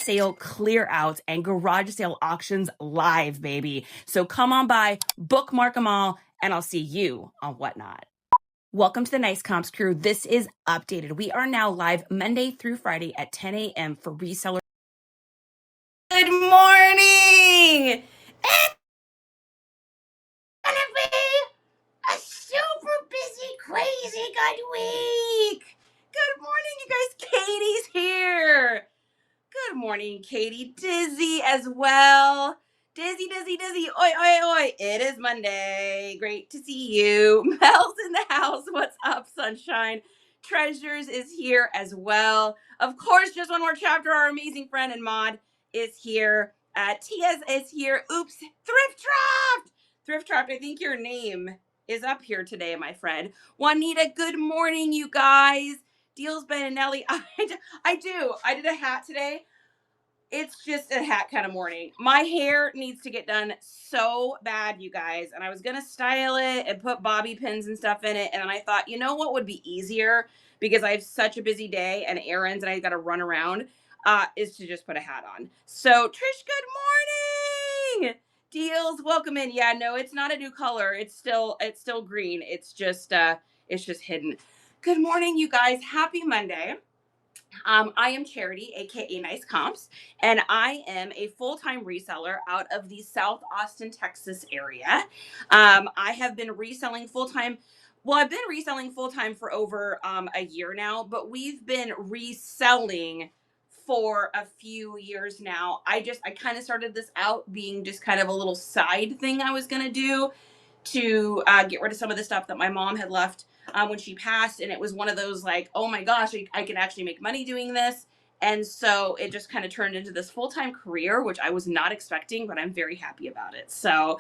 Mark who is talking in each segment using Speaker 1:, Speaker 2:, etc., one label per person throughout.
Speaker 1: sale clear out and garage sale auctions live, baby. So come on by, bookmark them all, and I'll see you on Whatnot. Welcome to the Nice Comps crew. This is updated. We are now live Monday through Friday at 10 a.m. for Reseller. Good morning! It's gonna be a super busy, crazy good week. Good morning, you guys. Katie's here. Good morning, Katie. Dizzy as well. Dizzy. Oi, oi, oi. It is Monday. Great to see you. Mel's in the house. What's up, sunshine? Treasures is here as well. Of course, just one more chapter. Our amazing friend and mod is here. Tia's is here. Oops. Thrift Trapped. Thrift Trapped, I think your name is up here today, my friend. Juanita, good morning, you guys. Deals Ben and Nelly. I do. I did a hat today. It's just a hat kind of morning. My hair needs to get done so bad, you guys. And I was going to style it and put bobby pins and stuff in it. And then I thought, you know what would be easier? Because I have such a busy day and errands and I got to run around, is to just put a hat on. So Trish, good morning. Deals, welcome in. Yeah, no, it's not a new color. It's still green. It's just hidden. Good morning, you guys. Happy Monday. I am Charity, aka Nice Comps, and I am a full-time reseller out of the South Austin, Texas area. I have been reselling full-time. Well, I've been reselling full-time for over a year now, but we've been reselling for a few years now. I kind of started this out being just kind of a little side thing I was going to do to get rid of some of the stuff that my mom had left when she passed. And it was one of those like, oh my gosh, I can actually make money doing this. And so it just kind of turned into this full-time career, which I was not expecting, but I'm very happy about it. So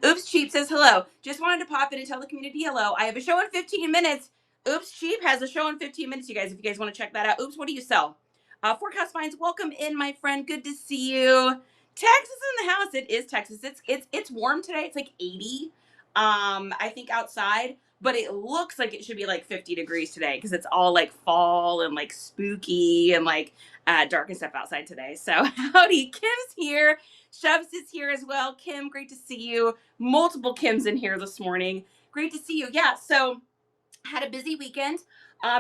Speaker 1: Oops Cheap says hello. Just wanted to pop in and tell the community hello. I have a show in 15 minutes. Oops Cheap has a show in 15 minutes, you guys, if you guys want to check that out. Oops, what do you sell? Forecast Finds, welcome in, my friend. Good to see you. Texas in the house. It is Texas. It's warm today. It's like 80. I think outside, but it looks like it should be like 50 degrees today because it's all like fall and like spooky and like dark and stuff outside today. So howdy, Kim's here. Shubs is here as well. Kim, great to see you. Multiple Kims in here this morning. Great to see you. Yeah, so had a busy weekend.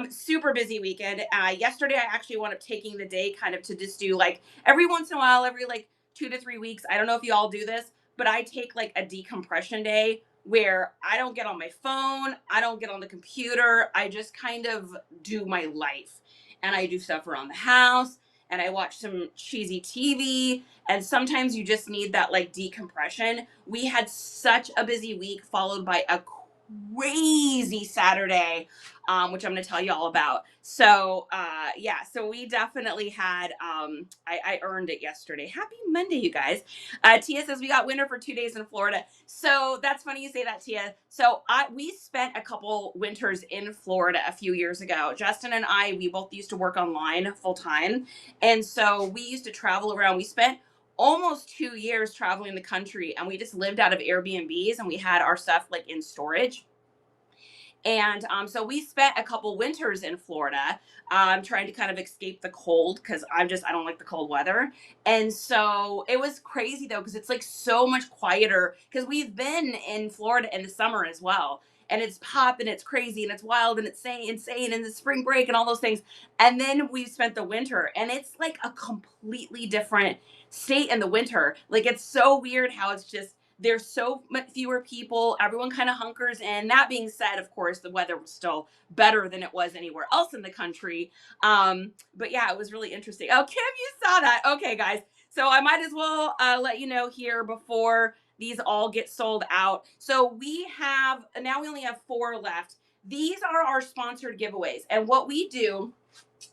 Speaker 1: Super busy weekend. Yesterday, I actually wound up taking the day kind of to just do like every once in a while, every like 2 to 3 weeks. I don't know if you all do this, but I take like a decompression day where I don't get on my phone. I don't get on the computer. I just kind of do my life and I do stuff around the house and I watch some cheesy TV. And sometimes you just need that like decompression. We had such a busy week followed by a crazy Saturday, which I'm going to tell you all about. So, yeah, so we definitely had, I earned it yesterday. Happy Monday, you guys. Tia says we got winter for 2 days in Florida. So that's funny you say that, Tia. So we spent a couple winters in Florida a few years ago. Justin and we both used to work online full time. And so we used to travel around. We spent almost 2 years traveling the country and we just lived out of Airbnbs and we had our stuff like in storage. And so we spent a couple winters in Florida trying to kind of escape the cold because I don't like the cold weather. And so it was crazy though, because it's like so much quieter because we've been in Florida in the summer as well. And it's pop and it's crazy and it's wild and it's insane and the spring break and all those things. And then we spent the winter and it's like a completely different state in the winter. Like it's so weird how it's just, there's so much fewer people. Everyone kind of hunkers in. That being said, of course, the weather was still better than it was anywhere else in the country. But yeah, it was really interesting. Oh, Kim, you saw that. Okay, guys. So I might as well let you know here before these all get sold out. So we only have 4 left. These are our sponsored giveaways. And what we do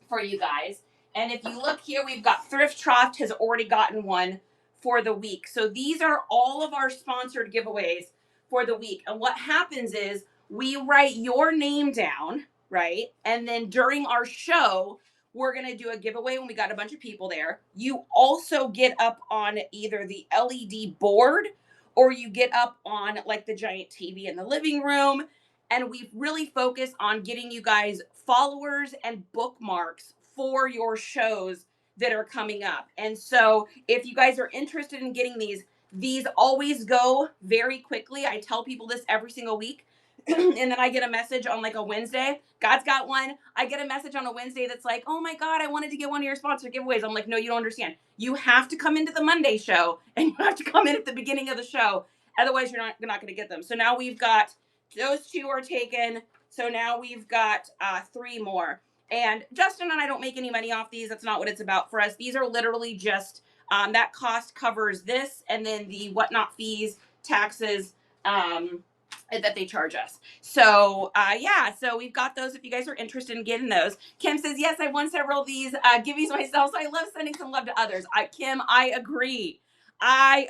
Speaker 1: for you guys, and if you look here, we've got Thrift Trough has already gotten one for the week. So these are all of our sponsored giveaways for the week. And what happens is we write your name down, right? And then during our show, we're going to do a giveaway when we got a bunch of people there. You also get up on either the LED board or you get up on like the giant TV in the living room. And we really focus on getting you guys followers and bookmarks for your shows that are coming up. And so if you guys are interested in getting these always go very quickly. I tell people this every single week. And then I get a message on like a Wednesday. God's got one. I get a message on a Wednesday that's like, oh my God, I wanted to get one of your sponsor giveaways. I'm like, no, you don't understand. You have to come into the Monday show and you have to come in at the beginning of the show. Otherwise, you're not going to get them. So now we've got those 2 are taken. So now we've got 3 more. And Justin and I don't make any money off these. That's not what it's about for us. These are literally just that cost covers this and then the whatnot fees, taxes, that they charge us. So yeah, so we've got those if you guys are interested in getting those. Kim says, yes, I won several of these giveaways myself, so I love sending some love to others. Kim, I agree. Yes,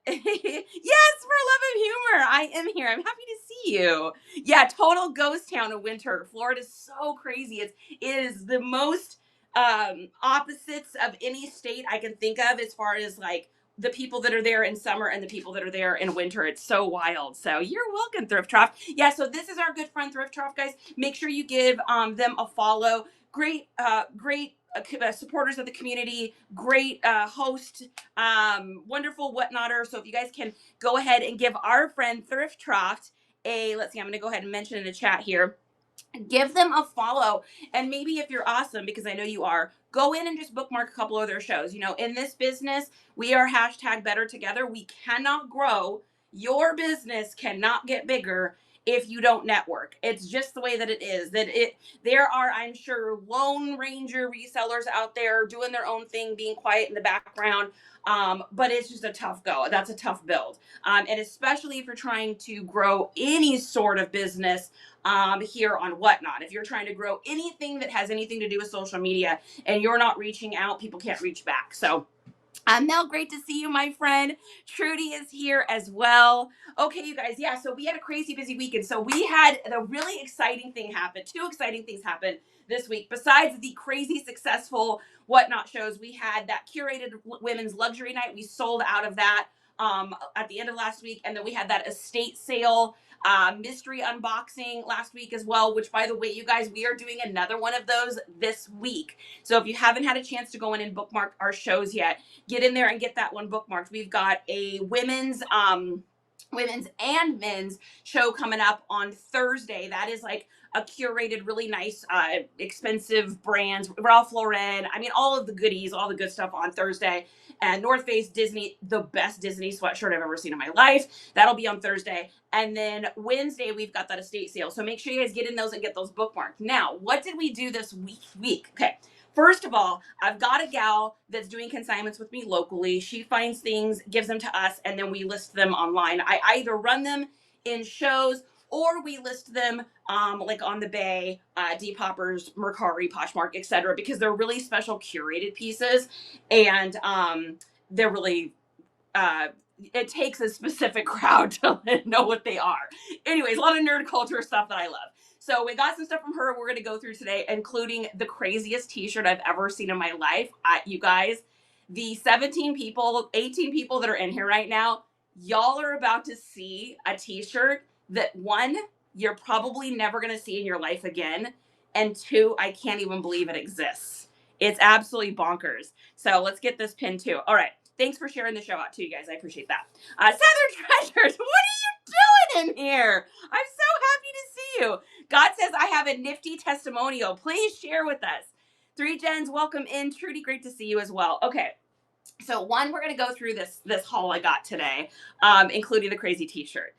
Speaker 1: for love of humor, I am here. I'm happy to see you. Yeah, total ghost town in winter. Florida's so crazy. It is the most opposites of any state I can think of as far as like the people that are there in summer and the people that are there in winter. It's so wild. So you're welcome, Thrift Trough. Yeah, so this is our good friend Thrift Trough, guys. Make sure you give them a follow. Great supporters of the community, great host, wonderful whatnotter. So if you guys can go ahead and give our friend Thrift Trough let's see, I'm going to go ahead and mention in the chat here. Give them a follow. And maybe if you're awesome, because I know you are, go in and just bookmark a couple of their shows. You know, in this business, we are #better together. We cannot grow. Your business cannot get bigger if you don't network. It's just the way that it is. There are, I'm sure, Lone Ranger resellers out there doing their own thing, being quiet in the background. But it's just a tough go. That's a tough build. And especially if you're trying to grow any sort of business here on Whatnot. If you're trying to grow anything that has anything to do with social media and you're not reaching out, people can't reach back. So Mel, great to see you, my friend. Trudy is here as well. Okay, you guys. Yeah, so we had a crazy busy weekend. So we had the really exciting thing happen. 2 exciting things happened this week. Besides the crazy successful Whatnot shows, we had that curated women's luxury night. We sold out of that at the end of last week. And then we had that estate sale mystery unboxing last week as well, which, by the way, you guys, we are doing another one of those this week. So if you haven't had a chance to go in and bookmark our shows yet, get in there and get that one bookmarked. We've got a women's and men's show coming up on Thursday. That is like a curated, really nice, expensive brands, Ralph Lauren. I mean, all of the goodies, all the good stuff on Thursday. And North Face, Disney, the best Disney sweatshirt I've ever seen in my life. That'll be on Thursday. And then Wednesday, we've got that estate sale. So make sure you guys get in those and get those bookmarked. Now, what did we do this week? Okay. First of all, I've got a gal that's doing consignments with me locally. She finds things, gives them to us, and then we list them online. I either run them in shows or we list them like on the Bay, Depopper's, Mercari, Poshmark, etc., because they're really special curated pieces, and they're really it takes a specific crowd to know what they are. Anyways, a lot of nerd culture stuff that I love. So we got some stuff from her we're going to go through today, including the craziest t-shirt I've ever seen in my life. You guys, the 18 people that are in here right now, y'all are about to see a t-shirt that, 1, you're probably never going to see in your life again, and 2, I can't even believe it exists. It's absolutely bonkers. So let's get this pinned too. All right. Thanks for sharing the show out too, you guys. I appreciate that. Southern Treasures, what are you doing in here? I'm so happy to see you. God says I have a nifty testimonial. Please share with us. 3 Gens, welcome in. Trudy, great to see you as well. Okay. So 1, we're going to go through this haul I got today, including the crazy t-shirt.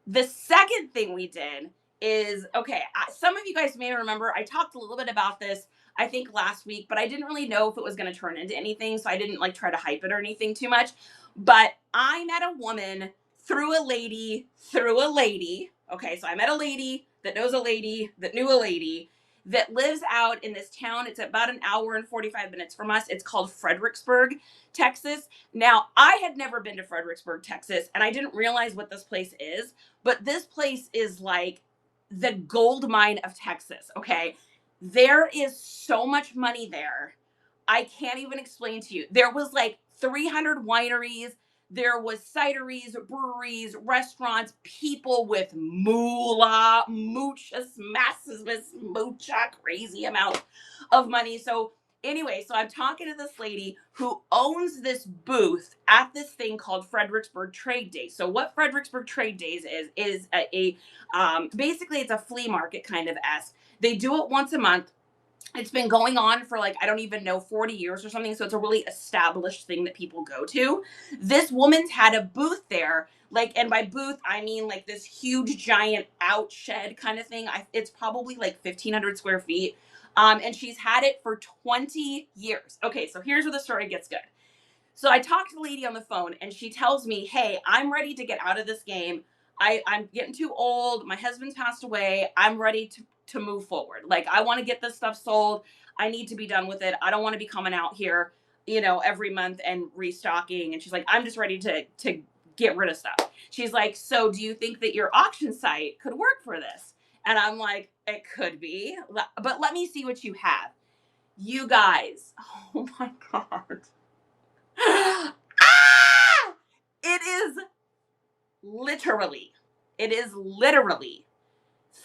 Speaker 1: The second thing we did is, okay, some of you guys may remember, I talked a little bit about this, I think last week, but I didn't really know if it was going to turn into anything, so I didn't like try to hype it or anything too much. But I met a woman through a lady. Okay, so I met a lady that knows a lady that knew a lady that lives out in this town. It's about an hour and 45 minutes from us. It's called Fredericksburg, Texas. Now, I had never been to Fredericksburg, Texas, and I didn't realize what this place is, but this place is like the gold mine of Texas, okay? There is so much money there. I can't even explain to you. There was like 300 wineries. There was cideries, breweries, restaurants, people with moolah, muchas, massive, mucha, crazy amount of money. So Anyway, so I'm talking to this lady who owns this booth at this thing called Fredericksburg Trade Day. So what Fredericksburg Trade Days is basically it's a flea market kind of esque. They do it once a month. It's been going on for like, I don't even know, 40 years or something. So it's a really established thing that people go to. This woman's had a booth there. Like, and by booth, I mean like this huge giant out shed kind of thing. It's probably like 1,500 square feet. And she's had it for 20 years. Okay, so here's where the story gets good. So I talked to the lady on the phone and she tells me, hey, I'm ready to get out of this game. I'm getting too old. My husband's passed away. I'm ready to move forward. Like, I want to get this stuff sold. I need to be done with it. I don't want to be coming out here, every month and restocking. And she's like, I'm just ready to get rid of stuff. She's like, so do you think that your auction site could work for this? And I'm like, it could be, but let me see what you have. You guys, oh my God. Ah! It is literally, it is literally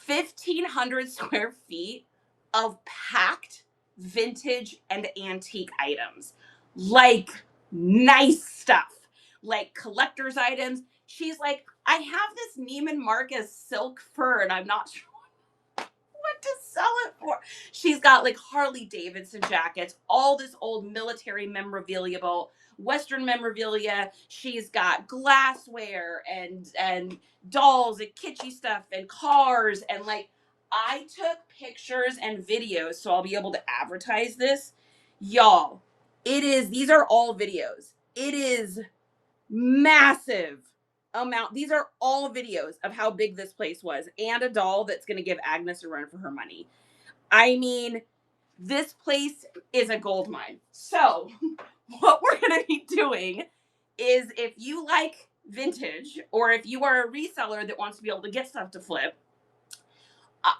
Speaker 1: 1,500 square feet of packed vintage and antique items. Like nice stuff, like collector's items. She's like, I have this Neiman Marcus silk fur and I'm not sure what to sell it for. She's got like Harley Davidson jackets, all this old military memorabilia, Western memorabilia. She's got glassware and dolls and kitschy stuff and cars. And like, I took pictures and videos so I'll be able to advertise this. Y'all, these are all videos. It is massive amount. These are all videos of how big this place was and a doll that's going to give Agnes a run for her money. I mean, this place is a gold mine. So what we're going to be doing is, if you like vintage or if you are a reseller that wants to be able to get stuff to flip,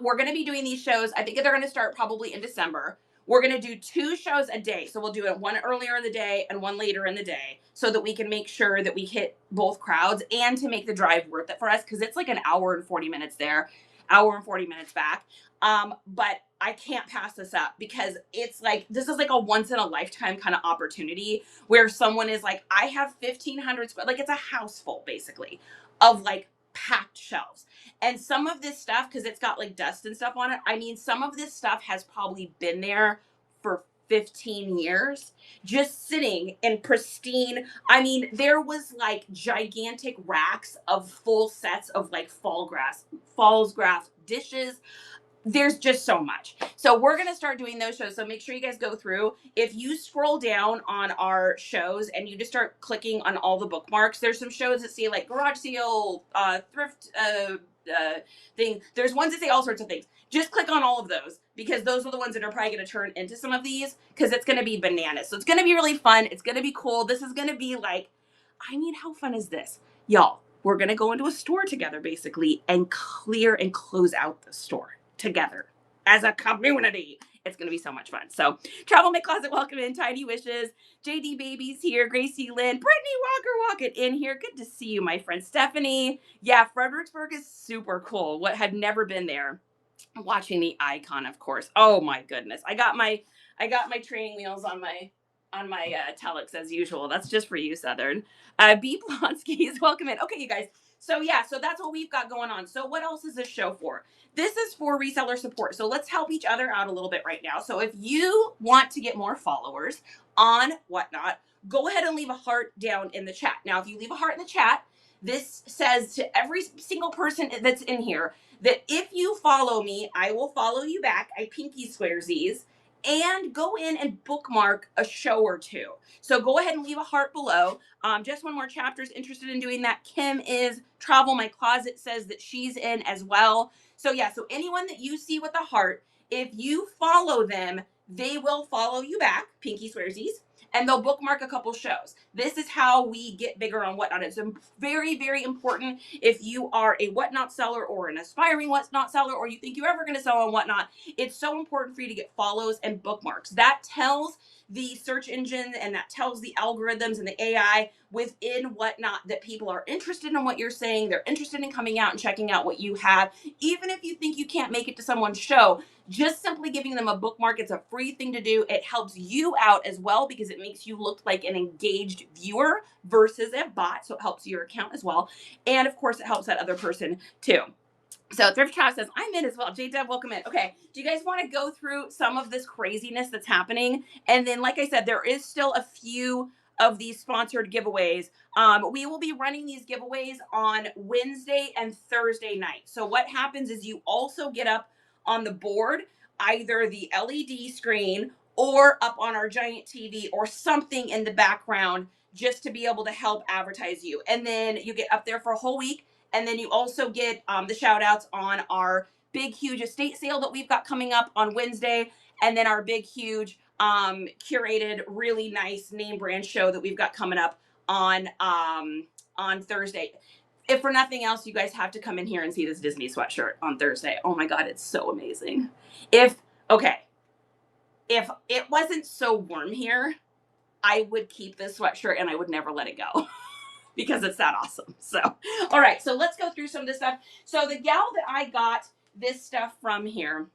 Speaker 1: we're going to be doing these shows. I think they're going to start probably in December. We're going to do 2 shows a day. So we'll do it one earlier in the day and one later in the day so that we can make sure that we hit both crowds and to make the drive worth it for us. Cause it's like an hour and 40 minutes there, hour and 40 minutes back. But I can't pass this up because it's like, this is like a once in a lifetime kind of opportunity where someone is like, I have 1,500 square, like it's a house full basically of like packed shelves. And some of this stuff, because it's got like dust and stuff on it, I mean, some of this stuff has probably been there for 15 years, just sitting in pristine. I mean, there was like gigantic racks of full sets of like falls grass dishes. There's just so much. So we're going to start doing those shows. So make sure you guys go through. If you scroll down on our shows and you just start clicking on all the bookmarks, there's some shows that say like garage sale, thrift thing. There's ones that say all sorts of things. Just click on all of those because those are the ones that are probably going to turn into some of these because it's going to be bananas. So it's going to be really fun. It's going to be cool. This is going to be like, I mean, how fun is this? Y'all, we're going to go into a store together basically and clear and close out the store together as a community. It's going to be so much fun. So Travel My Closet, welcome in. Tiny Wishes, JD Babies here, Gracie Lynn, Brittany Walker walking in here. Good to see you, my friend Stephanie. Yeah, Fredericksburg is super cool. What had never been there. Watching the icon, of course. Oh my goodness. I got my training wheels on my telex as usual. That's just for you, Southern. B Blonsky's welcome in. Okay, you guys. So yeah, so that's what we've got going on. So what else is this show for? This is for reseller support. So let's help each other out a little bit right now. So if you want to get more followers on Whatnot, go ahead and leave a heart down in the chat. Now, if you leave a heart in the chat, this says to every single person that's in here that if you follow me, I will follow you back. I pinky swears these. And go in and bookmark a show or 2. So go ahead and leave a heart below. Just one more chapter is interested in doing that. Kim is. Travel My Closet says that she's in as well. So yeah, so anyone that you see with a heart, if you follow them, they will follow you back, pinky swearsies, and they'll bookmark a couple shows. This is how we get bigger on Whatnot. It's very, very important if you are a Whatnot seller or an aspiring Whatnot seller, or you think you're ever going to sell on Whatnot. It's so important for you to get follows and bookmarks. That tells the search engine, and that tells the algorithms and the AI within whatnot that people are interested in what you're saying. They're interested in coming out and checking out what you have. Even if you think you can't make it to someone's show, just simply giving them a bookmark, it's a free thing to do. It helps you out as well because it makes you look like an engaged viewer versus a bot. So it helps your account as well. And of course, it helps that other person too. So Thrift Cat says, I'm in as well. J-Deb, welcome in. Okay, do you guys want to go through some of this craziness that's happening? And then, like I said, there is still a few of these sponsored giveaways. We will be running these giveaways on Wednesday and Thursday night. So what happens is you also get up on the board, either the LED screen or up on our giant TV or something in the background just to be able to help advertise you. And then you get up there for a whole week. And then you also get the shout outs on our big, huge estate sale that we've got coming up on Wednesday. And then our big, huge curated, really nice name brand show that we've got coming up on Thursday. If for nothing else, you guys have to come in here and see this Disney sweatshirt on Thursday. Oh my God, it's so amazing. If it wasn't so warm here, I would keep this sweatshirt and I would never let it go. Because it's that awesome. So, all right, so let's go through some of this stuff. So the gal that I got this stuff from here,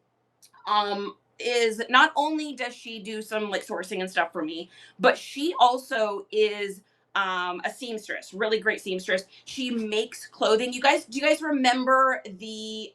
Speaker 1: is not only does she do some like sourcing and stuff for me, but she also is a seamstress, really great seamstress. She makes clothing. Do you guys remember the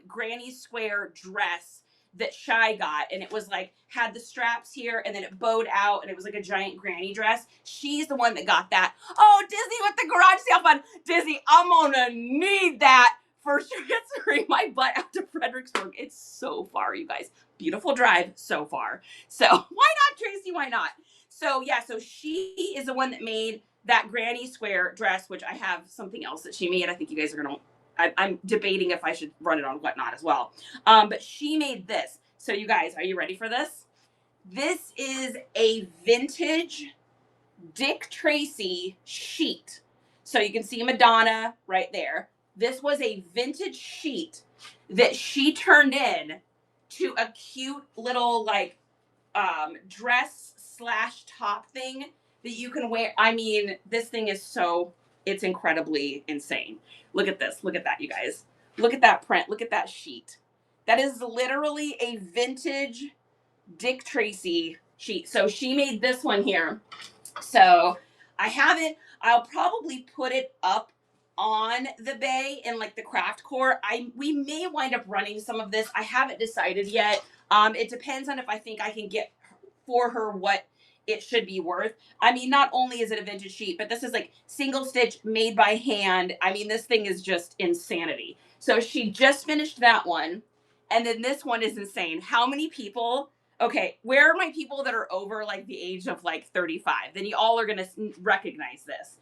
Speaker 1: granny square dress that Shy got? And it was like had the straps here and then it bowed out and it was like a giant granny dress. She's the one that got that. Oh, Disney with the garage sale fund. Disney, I'm gonna need that for transferring my butt out to Fredericksburg. It's so far, you guys. Beautiful drive so far. So why not, Tracy? Why not? So yeah, so she is the one that made that granny square dress, which I have something else that she made. I think you guys are gonna. I'm debating if I should run it on Whatnot as well. But she made this. So you guys, are you ready for this? This is a vintage Dick Tracy sheet. So you can see Madonna right there. This was a vintage sheet that she turned in to a cute little like dress / top thing that you can wear. I mean, this thing is it's incredibly insane. Look at this. Look at that, you guys. Look at that print. Look at that sheet. That is literally a vintage Dick Tracy sheet. So she made this one here. So I have it. I'll probably put it up on the bay in like the craft core. We may wind up running some of this. I haven't decided yet. It depends on if I think I can get for her what it should be worth. I mean, not only is it a vintage sheet, but this is like single stitch made by hand. I mean, this thing is just insanity. So she just finished that one. And then this one is insane. How many people? Okay, where are my people that are over like the age of like 35? Then you all are going to recognize this.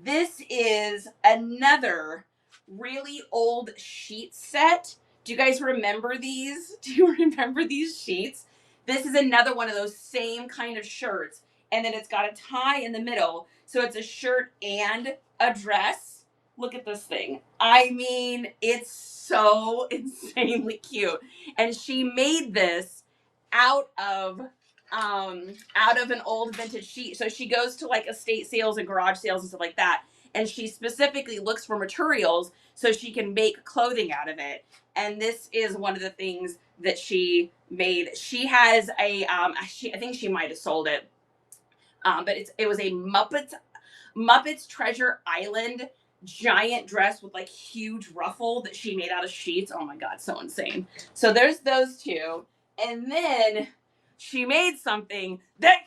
Speaker 1: This is another really old sheet set. Do you guys remember these? Do you remember these sheets? This is another one of those same kind of shirts. And then it's got a tie in the middle. So it's a shirt and a dress. Look at this thing. I mean, it's so insanely cute. And she made this out of an old vintage sheet. So she goes to like estate sales and garage sales and stuff like that. And she specifically looks for materials so she can make clothing out of it. And this is one of the things that she made. She has I think she might have sold it. But it was a Muppets Treasure Island giant dress with like huge ruffle that she made out of sheets. Oh my God, so insane. So there's those two. And then she made something that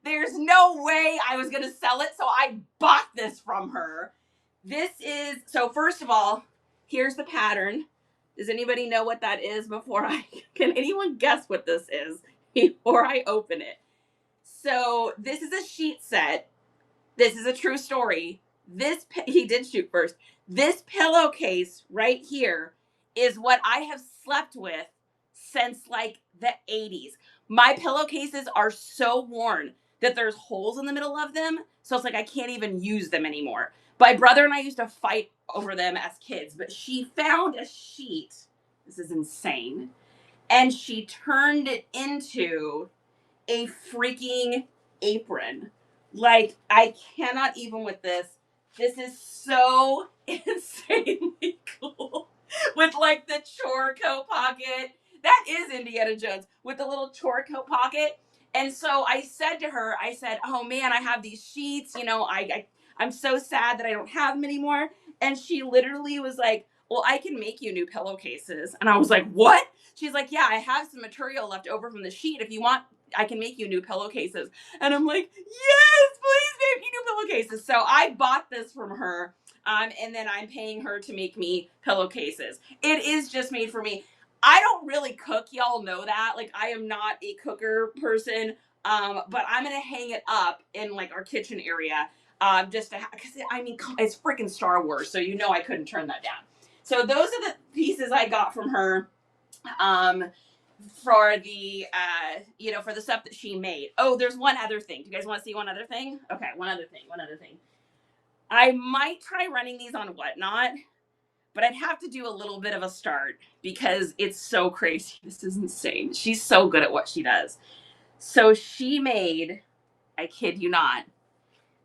Speaker 1: there's no way I was going to sell it. So I bought this from her. So first of all, here's the pattern. Does anybody know what that is can anyone guess what this is before I open it? So this is a sheet set. This is a true story. He did shoot first. This pillowcase right here is what I have slept with since like the 80s. My pillowcases are so worn that there's holes in the middle of them. So it's like I can't even use them anymore. My brother and I used to fight over them as kids, but she found a sheet. This is insane. And she turned it into a freaking apron. Like, I cannot even with this. This is so insanely cool. With like the chore coat pocket. That is Indiana Jones with the little chore coat pocket. And so I said to her, I said, oh man, I have these sheets. You know, I'm so sad that I don't have them anymore. And she literally was like, well, I can make you new pillowcases. And I was like, what? She's like, yeah, I have some material left over from the sheet. If you want, I can make you new pillowcases. And I'm like, yes, please make me new pillowcases. So I bought this from her. And then I'm paying her to make me pillowcases. It is just made for me. I don't really cook. Y'all know that. Like, I am not a cooker person. But I'm going to hang it up in like our kitchen area. Just to because I mean, it's freaking Star Wars. So you know I couldn't turn that down. So those are the pieces I got from her. For the for the stuff that she made. Oh, there's one other thing. Do you guys want to see one other thing? Okay, one other thing. I might try running these on Whatnot, but I'd have to do a little bit of a start because it's so crazy. This is insane. She's so good at what she does. So she made, I kid you not,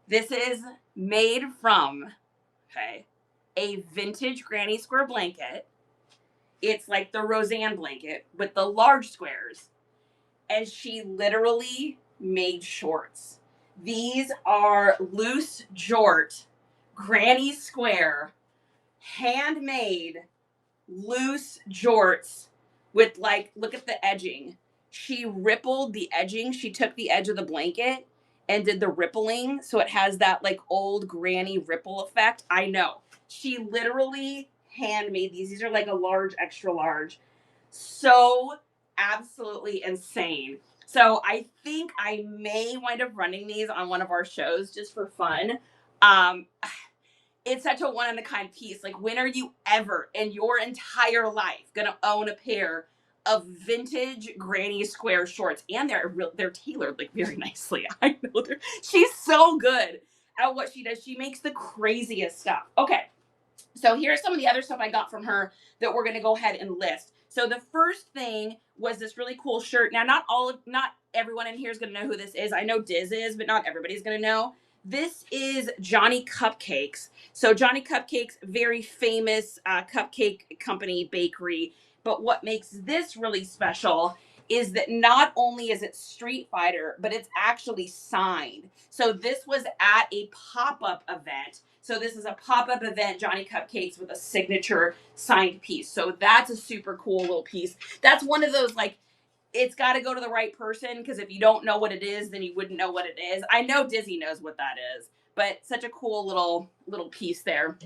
Speaker 1: this is made from, a vintage granny square blanket. It's like the Roseanne blanket with the large squares. And she literally made shorts. These are loose jort, granny square, handmade loose jorts with like, look at the edging. She rippled the edging. She took the edge of the blanket and did the rippling. So it has that like old granny ripple effect. I know. She literally handmade these. These are like a large, extra large. So absolutely insane. So I think I may wind up running these on one of our shows just for fun. It's such a one-of-a-kind piece. Like, when are you ever in your entire life gonna own a pair of vintage granny square shorts? And they're tailored like very nicely. I know she's so good at what she does. She makes the craziest stuff. Okay, so here's some of the other stuff I got from her that we're gonna go ahead and list. So the first thing was this really cool shirt. Now, not everyone in here is gonna know who this is. I know Diz is, but not everybody's gonna know. This is Johnny Cupcakes. So Johnny Cupcakes, very famous cupcake company, bakery. But what makes this really special is that not only is it Street Fighter, but it's actually signed. So this was at a pop-up event. So this is a pop-up event, Johnny Cupcakes, with a signature signed piece. So that's a super cool little piece. That's one of those, like, it's got to go to the right person, because if you don't know what it is, then you wouldn't know what it is. I know Dizzy knows what that is, but such a cool little piece there.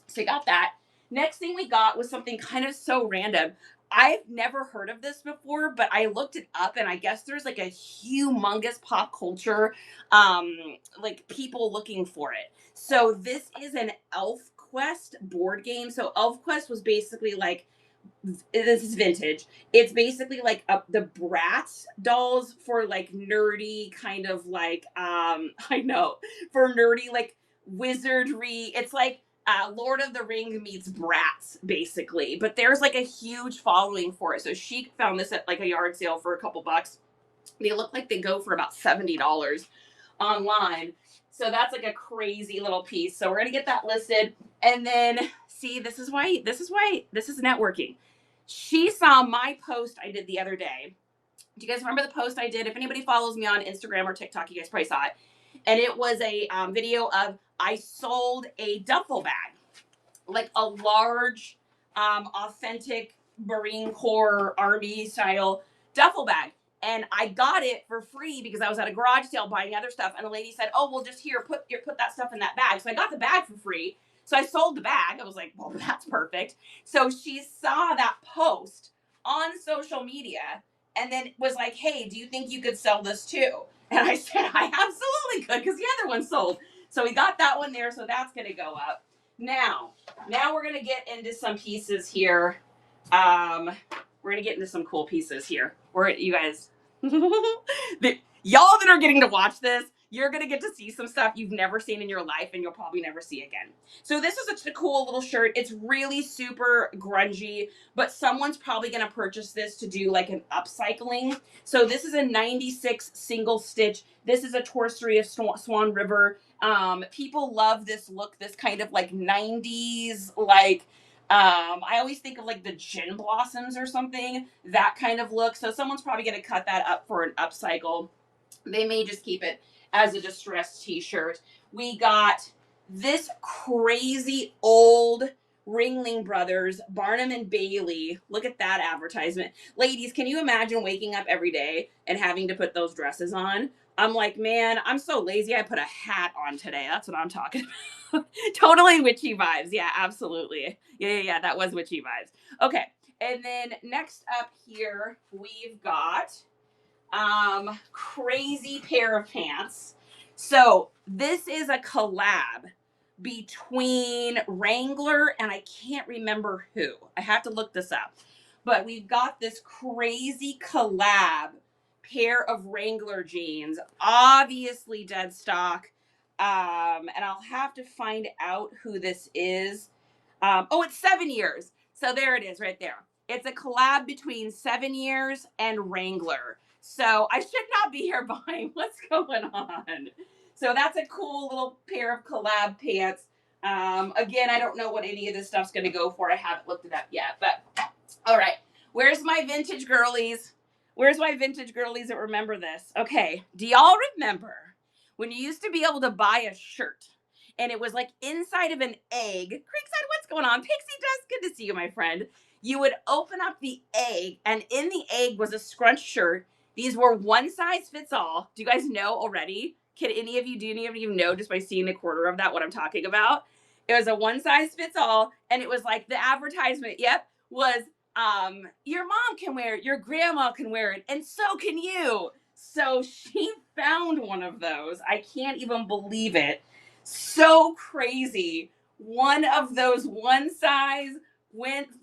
Speaker 1: So you got that. Next thing we got was something kind of so random. I've never heard of this before, but I looked it up, and I guess there's like a humongous pop culture, like people looking for it. So this is an Elf Quest board game. So Elf Quest was basically like, this is vintage. It's basically like the Bratz dolls for like nerdy kind of like I know, for nerdy like wizardry. It's like Lord of the Ring meets Bratz basically, but there's like a huge following for it. So she found this at like a yard sale for a couple bucks. They look like they go for about $70 online. So that's like a crazy little piece. So we're gonna get that listed. And then see, this is why this is networking. She saw my post I did the other day. Do you guys remember the post I did? If anybody follows me on Instagram or TikTok, you guys probably saw it. And it was a video of, I sold a duffel bag, like a large, authentic Marine Corps Army style duffel bag. And I got it for free because I was at a garage sale buying other stuff. And the lady said, oh, well, just here, put that stuff in that bag. So I got the bag for free. So I sold the bag. I was like, well, that's perfect. So she saw that post on social media and then was like, hey, do you think you could sell this too? And I said, I absolutely could, because the other one sold. So we got that one there. So that's going to go up. Now we're going to get into some pieces here. We're going to get into some cool pieces here. You guys, y'all that are getting to watch this, you're going to get to see some stuff you've never seen in your life and you'll probably never see again. So this is such a cool little shirt. It's really super grungy, but someone's probably going to purchase this to do like an upcycling. So this is a 96 single stitch. This is a torsory of Swan River. People love this look, this kind of like 90s, like, I always think of like the Gin Blossoms or something, that kind of look. So someone's probably going to cut that up for an upcycle. They may just keep it as a distressed t-shirt. We got this crazy old Ringling Brothers, Barnum and Bailey. Look at that advertisement. Ladies, can you imagine waking up every day and having to put those dresses on? I'm like, man, I'm so lazy. I put a hat on today. That's what I'm talking about. Totally witchy vibes. Yeah, absolutely. Yeah. That was witchy vibes. Okay. And then next up here, we've got crazy pair of pants. So this is a collab between Wrangler and I can't remember who. I have to look this up. But we've got this crazy collab pair of Wrangler jeans, obviously dead stock. And I'll have to find out who this is. Oh, it's 7 years. So there it is right there. It's a collab between 7 years and Wrangler. So I should not be here buying what's going on. So that's a cool little pair of collab pants. Again, I don't know what any of this stuff's going to go for. I haven't looked it up yet. But all right. Where's my vintage girlies? Where's my vintage girlies that remember this? Okay. Do y'all remember when you used to be able to buy a shirt and it was like inside of an egg? Creekside, what's going on? Pixie Dust, good to see you, my friend. You would open up the egg, and in the egg was a scrunch shirt. These were one size fits all. Do you guys know already? Do any of you know just by seeing the quarter of that what I'm talking about? It was a one size fits all, and it was like the advertisement, was your mom can wear it, your grandma can wear it, and so can you. So she found one of those. I can't even believe it. So crazy. One of those one size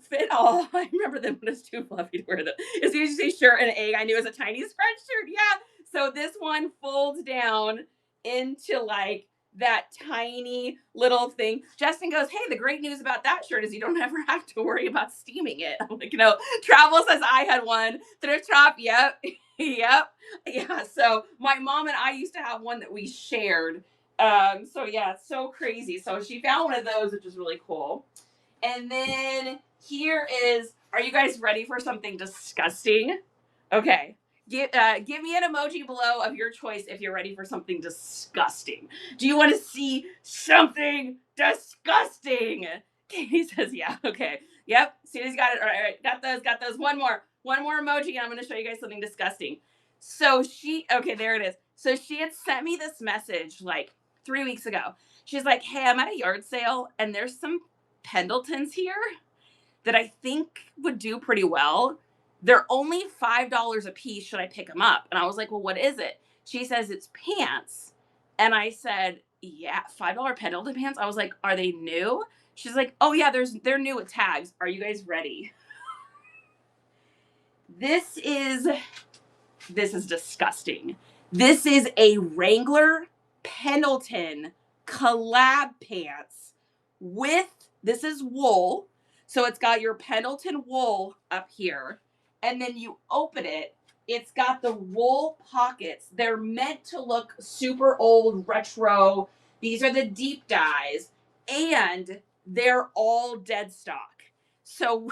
Speaker 1: fit all. I remember them when it was too fluffy to wear them. As soon as you say shirt and egg, I knew it was a tiny scrunch shirt. Yeah. So this one folds down into like that tiny little thing. Justin goes, hey, the great news about that shirt is you don't ever have to worry about steaming it. I'm like, no. Travel says I had one. Thrift shop, yep. Yep. Yeah. So my mom and I used to have one that we shared. So yeah, it's so crazy. So she found one of those, which is really cool. And then here is, are you guys ready for something disgusting? Okay. Give me an emoji below of your choice if you're ready for something disgusting. Do you want to see something disgusting? Katie says, yeah. Okay. Yep. Susie's got it. All right. Got those. One more emoji, and I'm going to show you guys something disgusting. So okay, there it is. So she had sent me this message like 3 weeks ago. She's like, hey, I'm at a yard sale, and there's some Pendletons here that I think would do pretty well. They're only $5 a piece. Should I pick them up? And I was like, well, what is it? She says it's pants. And I said, yeah, $5 Pendleton pants. I was like, are they new? She's like, oh yeah, they're new with tags. Are you guys ready? This is disgusting. This is a Wrangler Pendleton collab pants with, this is wool. So it's got your Pendleton wool up here. And then you open it. It's got the wool pockets. They're meant to look super old, retro. These are the deep dyes. And they're all dead stock. So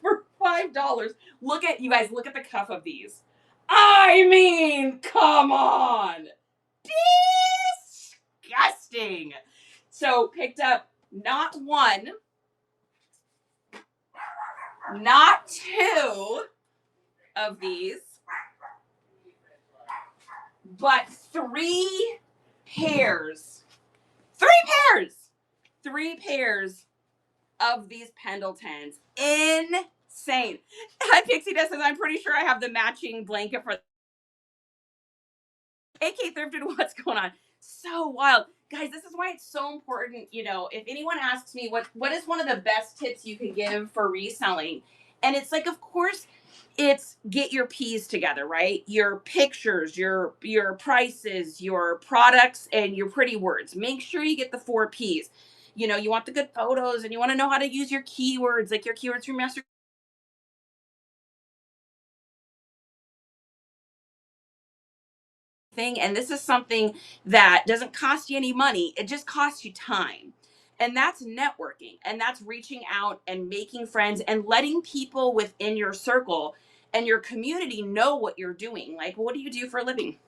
Speaker 1: for $5, look at the cuff of these. I mean, come on. Disgusting. So picked up not one, not two of these, but three pairs. Three pairs of these Pendletons. Insane. Hi, Pixie Dust says, I'm pretty sure I have the matching blanket for AK Thrifted. What's going on? So wild. Guys, this is why it's so important, if anyone asks me what is one of the best tips you can give for reselling, and it's like, of course, it's get your P's together, right? Your pictures, your prices, your products, and your pretty words. Make sure you get the 4 P's. You want the good photos, and you want to know how to use your keywords, like your keywords from master thing. And this is something that doesn't cost you any money. It just costs you time. And that's networking, and that's reaching out and making friends and letting people within your circle and your community know what you're doing. Like, what do you do for a living?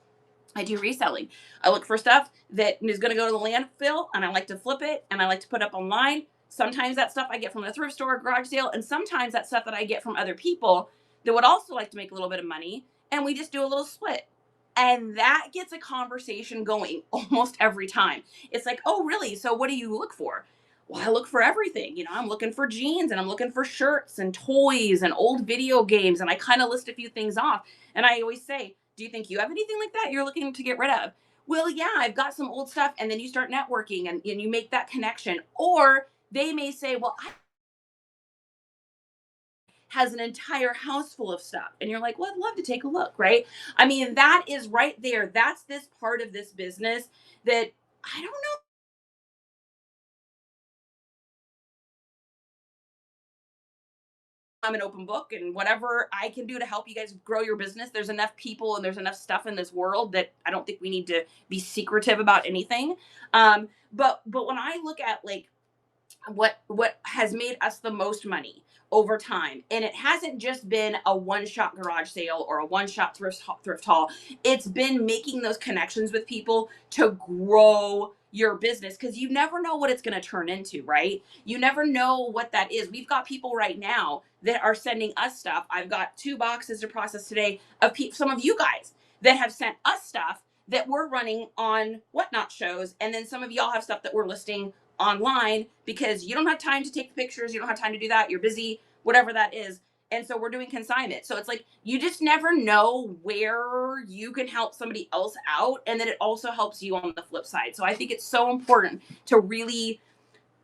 Speaker 1: I do reselling. I look for stuff that is going to go to the landfill, and I like to flip it, and I like to put up online. Sometimes that stuff I get from a thrift store, or garage sale, and sometimes that stuff that I get from other people that would also like to make a little bit of money, and we just do a little split. And that gets a conversation going almost every time. It's like, oh, really? So what do you look for? Well, I look for everything. I'm looking for jeans, and I'm looking for shirts and toys and old video games. And I kind of list a few things off. And I always say, do you think you have anything like that you're looking to get rid of? Well, yeah, I've got some old stuff. And then you start networking, and you make that connection. Or they may say, well, I has an entire house full of stuff. And you're like, well, I'd love to take a look, right? I mean, that is right there. That's this part of this business that I don't know. I'm an open book, and whatever I can do to help you guys grow your business. There's enough people and there's enough stuff in this world that I don't think we need to be secretive about anything. But when I look at like what has made us the most money over time, and it hasn't just been a one shot garage sale or a one shot thrift haul. It's been making those connections with people to grow your business, because you never know what it's going to turn into, right? You never know what that is. We've got people right now that are sending us stuff. I've got 2 boxes to process today of some of you guys that have sent us stuff that we're running on whatnot shows, and then some of y'all have stuff that we're listing online because you don't have time to take the pictures, you don't have time to do that, you're busy, whatever that is. And so we're doing consignment. So it's like you just never know where you can help somebody else out, and then it also helps you on the flip side. So I think it's so important to really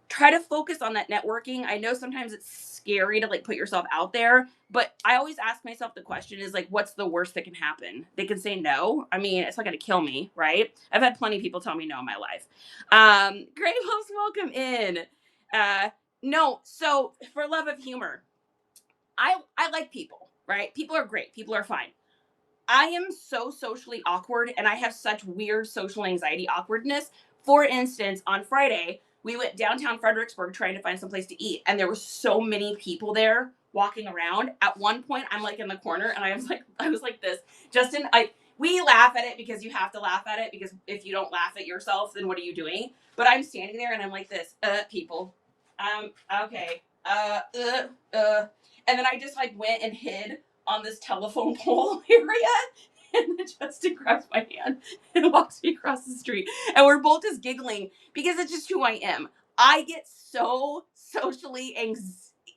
Speaker 1: try to focus on that networking. I know sometimes it's scary to like put yourself out there, but I always ask myself the question is like, what's the worst that can happen? They can say no. I mean, it's not going to kill me, right? I've had plenty of people tell me no in my life. Great host, welcome in. Uh, no, so for love of humor, I like people, right? People are great. People are fine. I am so socially awkward, and I have such weird social anxiety awkwardness. For instance, on Friday, we went downtown Fredericksburg trying to find some place to eat, and there were so many people there walking around. At one point, I'm like in the corner, and I was like this. Justin, we laugh at it because you have to laugh at it, because if you don't laugh at yourself, then what are you doing? But I'm standing there and I'm like this, people. Okay. And then I just like went and hid on this telephone pole area. And then Justin grabs my hand and walks me across the street. And we're both just giggling because it's just who I am. I get so socially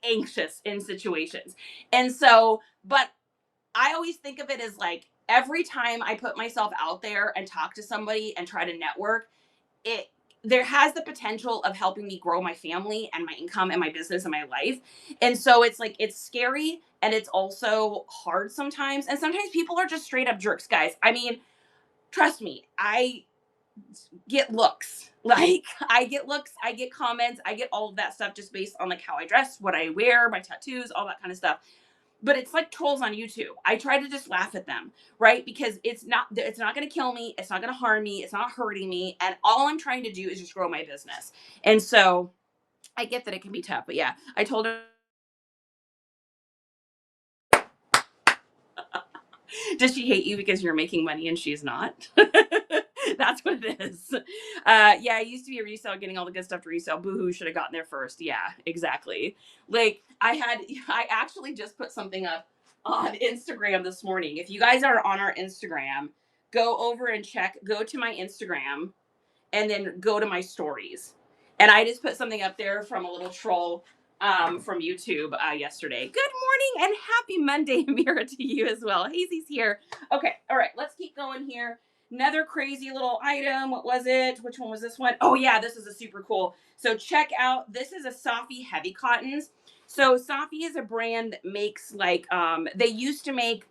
Speaker 1: anxious in situations. And so, but I always think of it as like every time I put myself out there and talk to somebody and try to network, it there has the potential of helping me grow my family and my income and my business and my life. And so it's like it's scary, and it's also hard sometimes. And sometimes people are just straight up jerks, guys. I mean, trust me, I get looks. Like I get looks, I get comments, I get all of that stuff just based on like how I dress, what I wear, my tattoos, all that kind of stuff. But it's like trolls on YouTube. I try to just laugh at them, right? Because it's not going to kill me, it's not going to harm me, it's not hurting me, and all I'm trying to do is just grow my business. And so I get that it can be tough, but yeah, I told her, does she hate you because you're making money and she's not? That's what it is. Yeah, I used to be a reseller getting all the good stuff to resell. Boohoo, should have gotten there first. Yeah, exactly. Like I actually just put something up on Instagram this morning. If you guys are on our Instagram, go over and go to my Instagram and then go to my stories. And I just put something up there from a little troll from YouTube yesterday. Good morning and happy Monday, Mira, to you as well. Hazy's here. Okay, all right, let's keep going here. Another crazy little item. What was it? Which one was this one? Oh yeah, this is a super cool. So check out, this is a Safi heavy cottons. So Safi is a brand that makes like they used to make,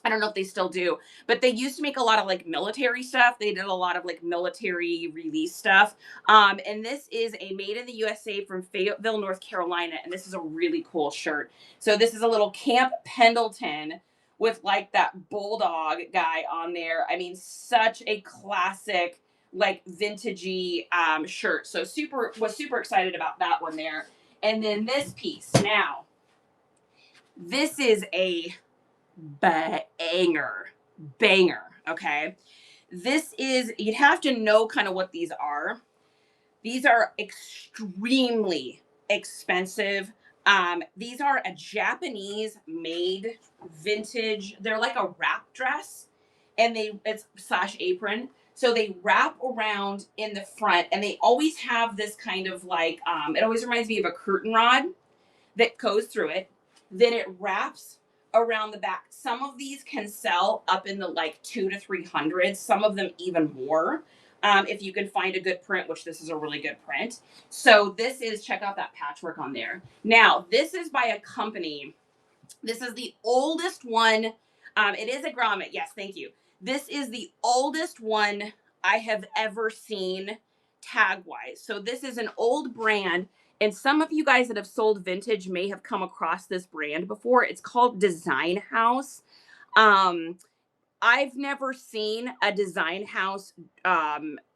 Speaker 1: I don't know if they still do, but they used to make a lot of like military stuff. They did a lot of like military release stuff. And this is a made in the USA from Fayetteville, North Carolina. And this is a really cool shirt. So this is a little Camp Pendleton with like that bulldog guy on there. I mean, such a classic, like vintagey shirt. So was super excited about that one there. And then this piece. Now, this is a banger, banger. Okay. This is, you'd have to know kind of what these are. These are extremely expensive. These are a Japanese made vintage. They're like a wrap dress and it's slash apron. So they wrap around in the front and they always have this kind of like, it always reminds me of a curtain rod that goes through it. Then it wraps around the back. Some of these can sell up in the like 200 to 300, some of them even more. If you can find a good print, which this is a really good print. So this is, check out that patchwork on there. Now, this is by a company. This is the oldest one. It is a grommet. Yes, thank you. This is the oldest one I have ever seen tag wise. So this is an old brand. And some of you guys that have sold vintage may have come across this brand before. It's called Design House. I've never seen a Design House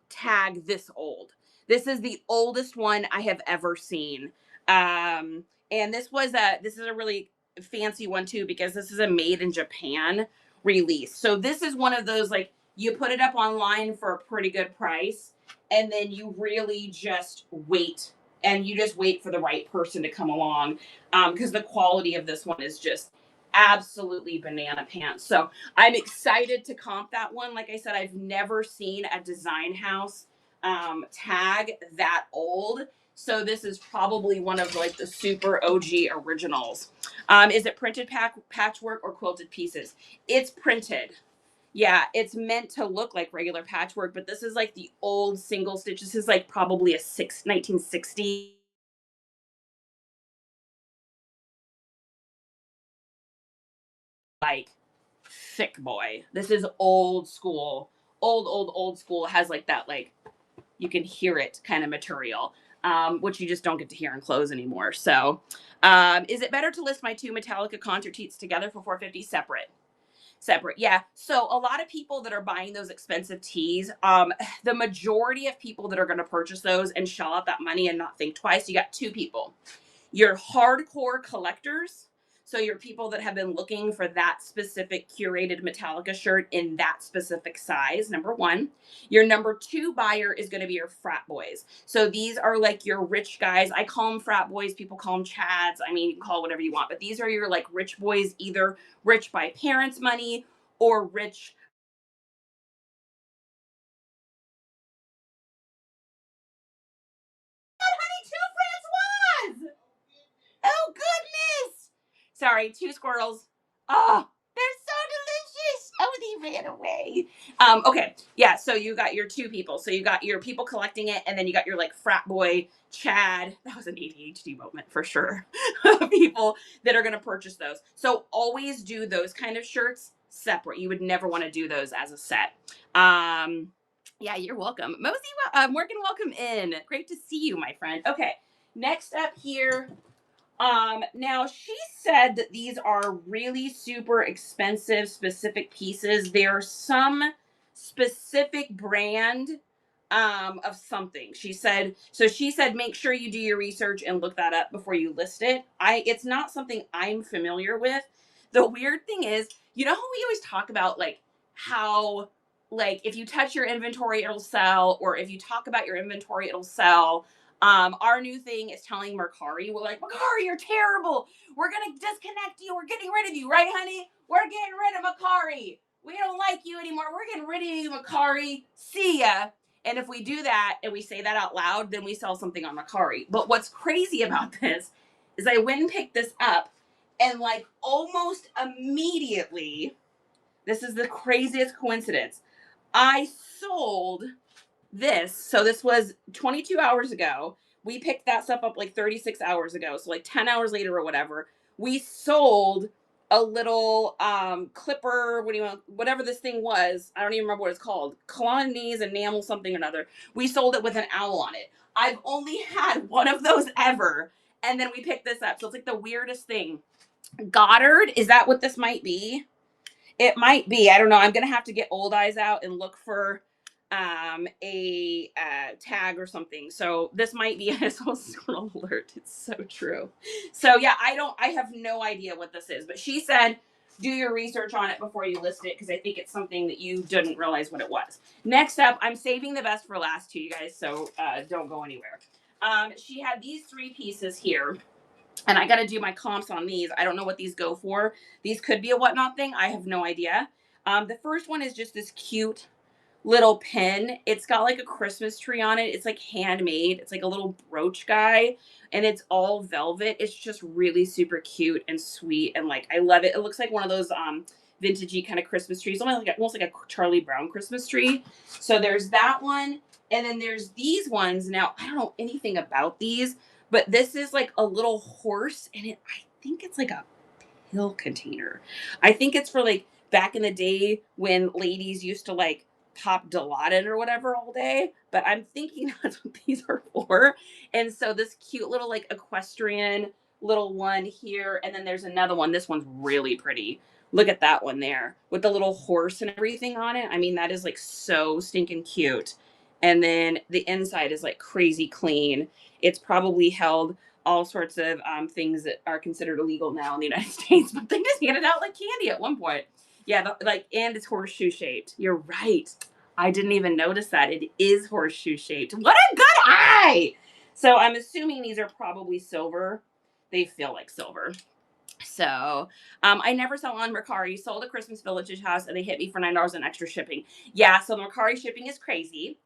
Speaker 1: tag this old. This is the oldest one I have ever seen. And this is a really fancy one too, because this is a made in Japan release. So this is one of those, like, you put it up online for a pretty good price and then you really just wait, and you just wait for the right person to come along, because the quality of this one is just absolutely banana pants. So I'm excited to comp that one. Like I said, I've never seen a Design House tag that old. So this is probably one of like the super OG originals. Is it printed patchwork or quilted pieces? It's printed. Yeah, it's meant to look like regular patchwork, but this is like the old single stitch. This is like probably a 1960, like, thick boy. This is old school. Old school. Has like that, like, you can hear it kind of material, which you just don't get to hear in clothes anymore. So, is it better to list my two Metallica concert tees together for 450 separate? Separate, yeah. So a lot of people that are buying those expensive tees, the majority of people that are going to purchase those and shell out that money and not think twice, you got two people. Your hardcore collectors, so your people that have been looking for that specific curated Metallica shirt in that specific size, number one. Your number two buyer is going to be your frat boys. So these are like your rich guys. I call them frat boys. People call them chads. I mean, you can call it whatever you want, but these are your like rich boys, either rich by parents' money or rich. Honey, two Francois! Oh, goodness. Sorry, two squirrels. Oh, they're so delicious. Oh, they ran away. Okay. Yeah. So you got your two people. So you got your people collecting it, and then you got your like frat boy Chad. That was an ADHD moment for sure. People that are going to purchase those. So always do those kind of shirts separate. You would never want to do those as a set. Yeah, you're welcome. Mosey, Morgan, welcome in. Great to see you, my friend. Okay. Next up here, now she said that these are really super expensive, specific pieces. They're some specific brand of something. She said make sure you do your research and look that up before you list it. It's not something I'm familiar with. The weird thing is, you know how we always talk about like how, like, if you touch your inventory it'll sell, or if you talk about your inventory it'll sell. Our new thing is telling Mercari, we're like, Mercari, you're terrible. We're gonna disconnect you. We're getting rid of you, right, honey? We're getting rid of Mercari. We don't like you anymore. We're getting rid of you, Mercari. See ya. And if we do that and we say that out loud, then we sell something on Mercari. But what's crazy about this is I went and picked this up, and like almost immediately, this is the craziest coincidence, I sold this. So this was 22 hours ago. We picked that stuff up like 36 hours ago. So like 10 hours later or whatever, we sold a little clipper, what do you want, whatever this thing was. I don't even remember what it's called. Colonies, enamel, something or another. We sold it with an owl on it. I've only had one of those ever. And then we picked this up. So it's like the weirdest thing. Goddard, is that what this might be? It might be. I don't know. I'm gonna have to get Old Eyes out and look for a tag or something. So this might be a scroll alert. It's so true. So yeah, I have no idea what this is, but she said do your research on it before you list it because I think it's something that you didn't realize what it was. Next up, I'm saving the best for last too, you guys, so don't go anywhere. She had these 3 pieces here. And I got to do my comps on these. I don't know what these go for. These could be a whatnot thing. I have no idea. The first one is just this cute little pin. It's got like a Christmas tree on it. It's like handmade. It's like a little brooch guy and it's all velvet. It's just really super cute and sweet. And like, I love it. It looks like one of those vintagey kind of Christmas trees. Almost like a Charlie Brown Christmas tree. So there's that one. And then there's these ones. Now, I don't know anything about these, but this is like a little horse and I think it's like a pill container. I think it's for like back in the day when ladies used to like pop Dilaudid or whatever all day, but I'm thinking that's what these are for. And so this cute little like equestrian little one here, and then there's another one. This one's really pretty. Look at that one there with the little horse and everything on it. I mean, that is like so stinking cute. And then the inside is like crazy clean. It's probably held all sorts of things that are considered illegal now in the United States, but they just handed out like candy at one point. Yeah, and it's horseshoe shaped. You're right. I didn't even notice that. It is horseshoe shaped. What a good eye! So I'm assuming these are probably silver. They feel like silver. So I never saw on Mercari. Sold a Christmas Village house and they hit me for $9 in extra shipping. Yeah, so the Mercari shipping is crazy.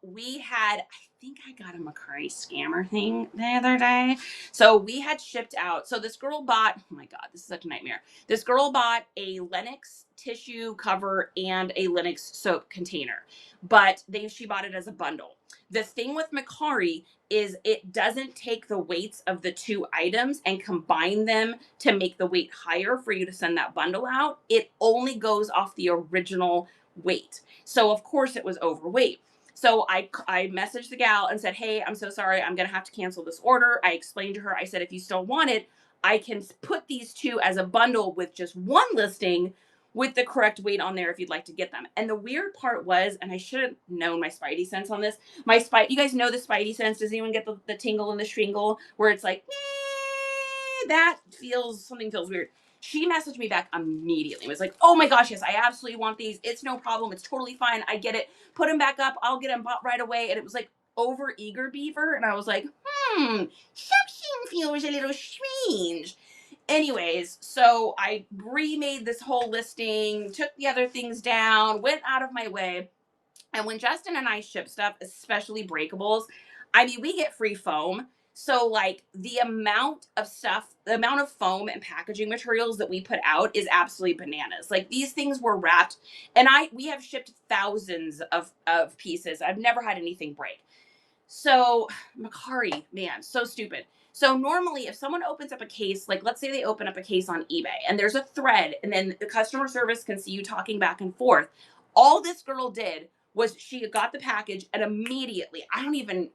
Speaker 1: We had, I think I got a Mercari scammer thing the other day. So we had shipped out. So this girl bought, oh my God, this is such a nightmare. This girl bought a Lennox tissue cover and a Lennox soap container, but she bought it as a bundle. The thing with Mercari is it doesn't take the weights of the 2 items and combine them to make the weight higher for you to send that bundle out. It only goes off the original weight. So of course it was overweight. So I messaged the gal and said, hey, I'm so sorry. I'm going to have to cancel this order. I explained to her, I said, if you still want it, I can put these 2 as a bundle with just one listing with the correct weight on there if you'd like to get them. And the weird part was, and I should have known my spidey sense on this, you guys know the spidey sense. Does anyone get the tingle and the shringle where it's like, something feels weird. She messaged me back immediately. It was like, oh my gosh, yes, I absolutely want these. It's no problem. It's totally fine. I get it. Put them back up. I'll get them bought right away. And it was like over eager beaver. And I was like, something feels a little strange. Anyways, so I remade this whole listing, took the other things down, went out of my way. And when Justin and I ship stuff, especially breakables, I mean, we get free foam. So like the amount of foam and packaging materials that we put out is absolutely bananas. Like these things were wrapped and we have shipped thousands of pieces. I've never had anything break. So Mercari, man, so stupid. So normally if someone opens up a case, like let's say they open up a case on eBay and there's a thread and then the customer service can see you talking back and forth. All this girl did was she got the package and immediately, I don't even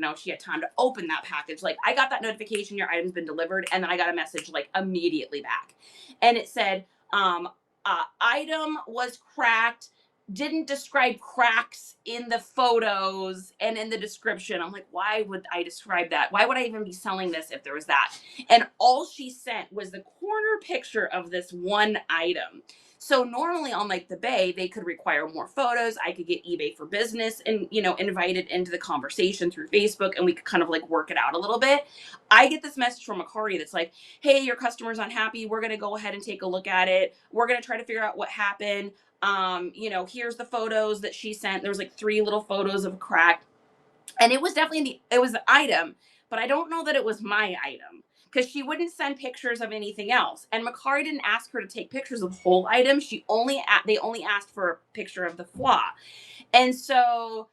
Speaker 1: know if she had time to open that package. Like I got that notification, your item's been delivered. And then I got a message like immediately back. And it said, item was cracked, didn't describe cracks in the photos and in the description. I'm like, why would I describe that? Why would I even be selling this if there was that? And all she sent was the corner picture of this one item. So normally on like the Bay, they could require more photos. I could get eBay for Business and, invited into the conversation through Facebook and we could kind of like work it out a little bit. I get this message from Mercari that's like, hey, your customer's unhappy. We're going to go ahead and take a look at it. We're going to try to figure out what happened. Here's the photos that she sent. There was like 3 little photos of a crack. And it was definitely, it was an item, but I don't know that it was my item because she wouldn't send pictures of anything else. And Mercari didn't ask her to take pictures of whole items. They only asked for a picture of the flaw. And so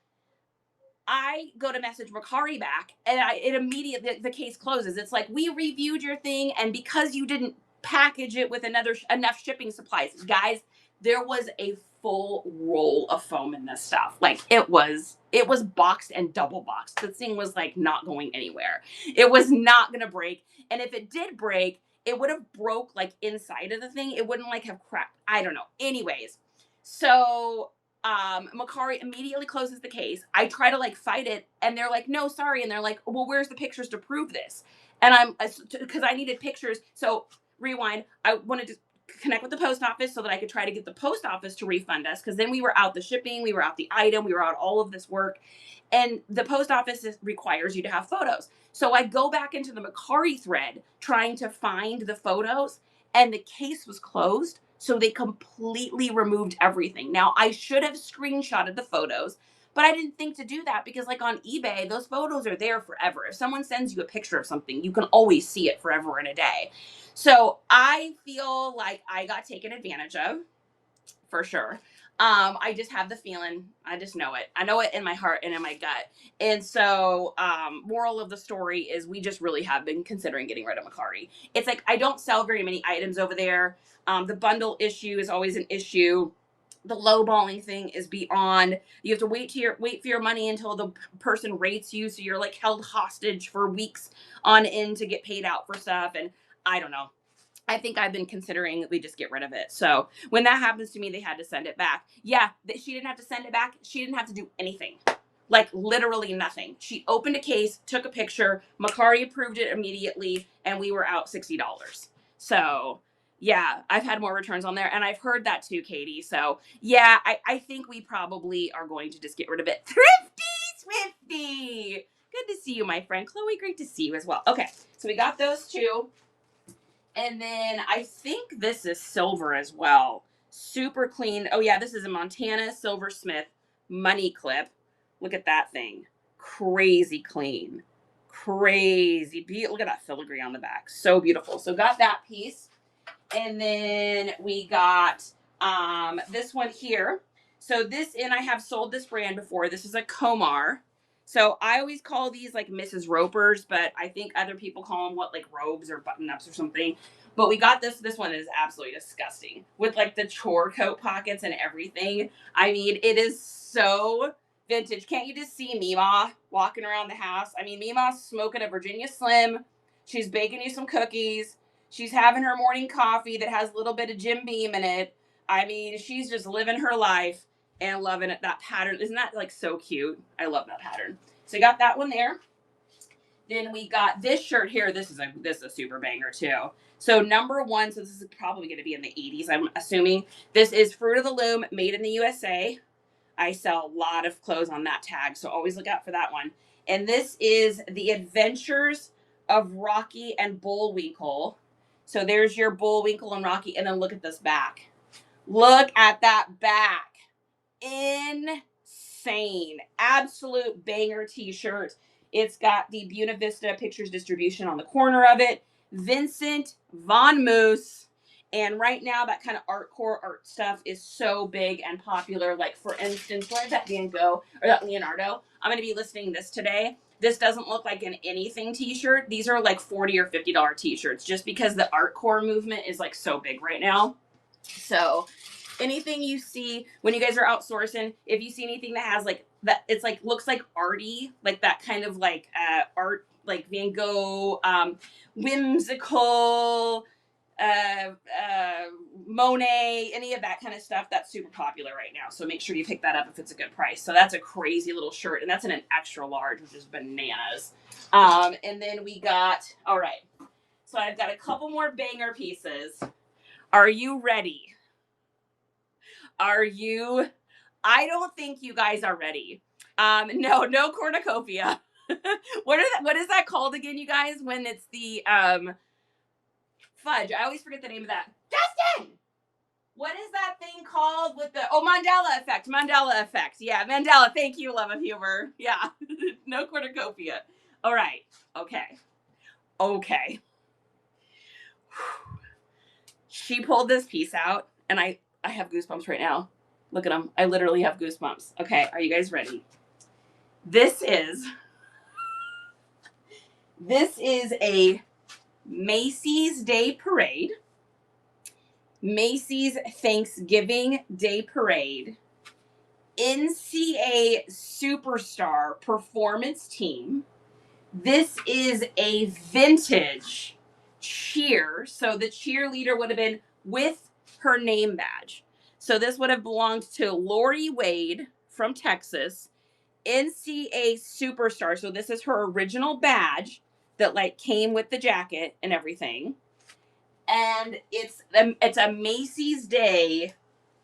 Speaker 1: I go to message Macari back, and it immediately, the case closes. It's like, we reviewed your thing, and because you didn't package it with enough shipping supplies, guys, there was a full roll of foam in this stuff. Like, it was boxed and double boxed. The thing was like not going anywhere. It was not gonna break, and if it did break, it would have broke like inside of the thing. It wouldn't like have cracked. I don't know. Anyways, so Macari immediately closes the case. I try to like fight it, and they're like, no, sorry. And they're like, well, where's the pictures to prove this? And because I needed pictures. So rewind. I wanted to connect with the post office so that I could try to get the post office to refund us. Cause then we were out the shipping, we were out the item, we were out all of this work. And the post office requires you to have photos. So I go back into the Macari thread trying to find the photos, and the case was closed. So they completely removed everything. Now, I should have screenshotted the photos, but I didn't think to do that because, like, on eBay, those photos are there forever. If someone sends you a picture of something, you can always see it forever and a day. So I feel like I got taken advantage of, for sure. I just have the feeling. I just know it. I know it in my heart and in my gut. And so, moral of the story is we just really have been considering getting rid of Macari. It's like, I don't sell very many items over there. The bundle issue is always an issue. The lowballing thing is beyond. You have to wait for your money until the person rates you, so you're like held hostage for weeks on end to get paid out for stuff. And I don't know. I think I've been considering we just get rid of it. So when that happens to me, they had to send it back. Yeah, she didn't have to send it back. She didn't have to do anything. Like, literally nothing. She opened a case, took a picture, Macari approved it immediately, and we were out $60. So yeah, I've had more returns on there, and I've heard that too, Katie. So yeah, I think we probably are going to just get rid of it. Thrifty Swifty! Good to see you, my friend. Chloe, great to see you as well. Okay, so we got those two. And then I think this is silver as well. Super clean. Oh yeah, this is a Montana Silversmith money clip. Look at that thing. Crazy clean. Crazy. Look at that filigree on the back. So beautiful. So got that piece. And then we got this one here. So this, and I have sold this brand before. This is a Komar. So I always call these like Mrs. Ropers, but I think other people call them like robes or button ups or something. But we got this. This one is absolutely disgusting with like the chore coat pockets and everything. I mean, it is so vintage. Can't you just see Mima walking around the house? I mean, Mima's smoking a Virginia Slim. She's baking you some cookies. She's having her morning coffee that has a little bit of Jim Beam in it. I mean, she's just living her life and loving it. That pattern, isn't that like so cute? I love that pattern. So we got that one there. Then we got this shirt here. This is a super banger too. So number one, so this is probably going to be in the 80s, I'm assuming. This is Fruit of the Loom, made in the USA. I sell a lot of clothes on that tag, so always look out for that one. And this is The Adventures of Rocky and Bullwinkle. So there's your Bullwinkle and Rocky, and then look at this back. Look at that back. Insane. Absolute banger t-shirt. It's got the Buena Vista Pictures distribution on the corner of it. Vincent Von Moose. And right now, that kind of art stuff is so big and popular. Like, for instance, where's that Van Gogh or that Leonardo? I'm going to be listing this today. This doesn't look like an anything t-shirt. These are like $40 or $50 t-shirts just because the artcore movement is like so big right now. So anything you see when you guys are outsourcing, if you see anything that has like that, it's like looks like arty, like that kind of like art, like Van Gogh, whimsical, Monet, any of that kind of stuff, that's super popular right now. So make sure you pick that up if it's a good price. So that's a crazy little shirt, and that's in an extra large, which is bananas. And then we got, all right, so I've got a couple more banger pieces. Are you ready? I don't think you guys are ready. No cornucopia. What is that called again, you guys? When it's the fudge. I always forget the name of that. Justin! What is that thing called with the Mandela effect. Mandela effect. Yeah, Mandela. Thank you, love of humor. Yeah. No cornucopia. All right. Okay. She pulled this piece out, and I have goosebumps right now. Look at them. I literally have goosebumps. Okay, are you guys ready? This is a Macy's Day Parade, Macy's Thanksgiving Day Parade, NCA Superstar Performance Team. This is a vintage cheer. So the cheerleader would have been with her name badge. So this would have belonged to Lori Wade from Texas, NCA Superstar. So this is her original badge that like came with the jacket and everything. And it's a Macy's Day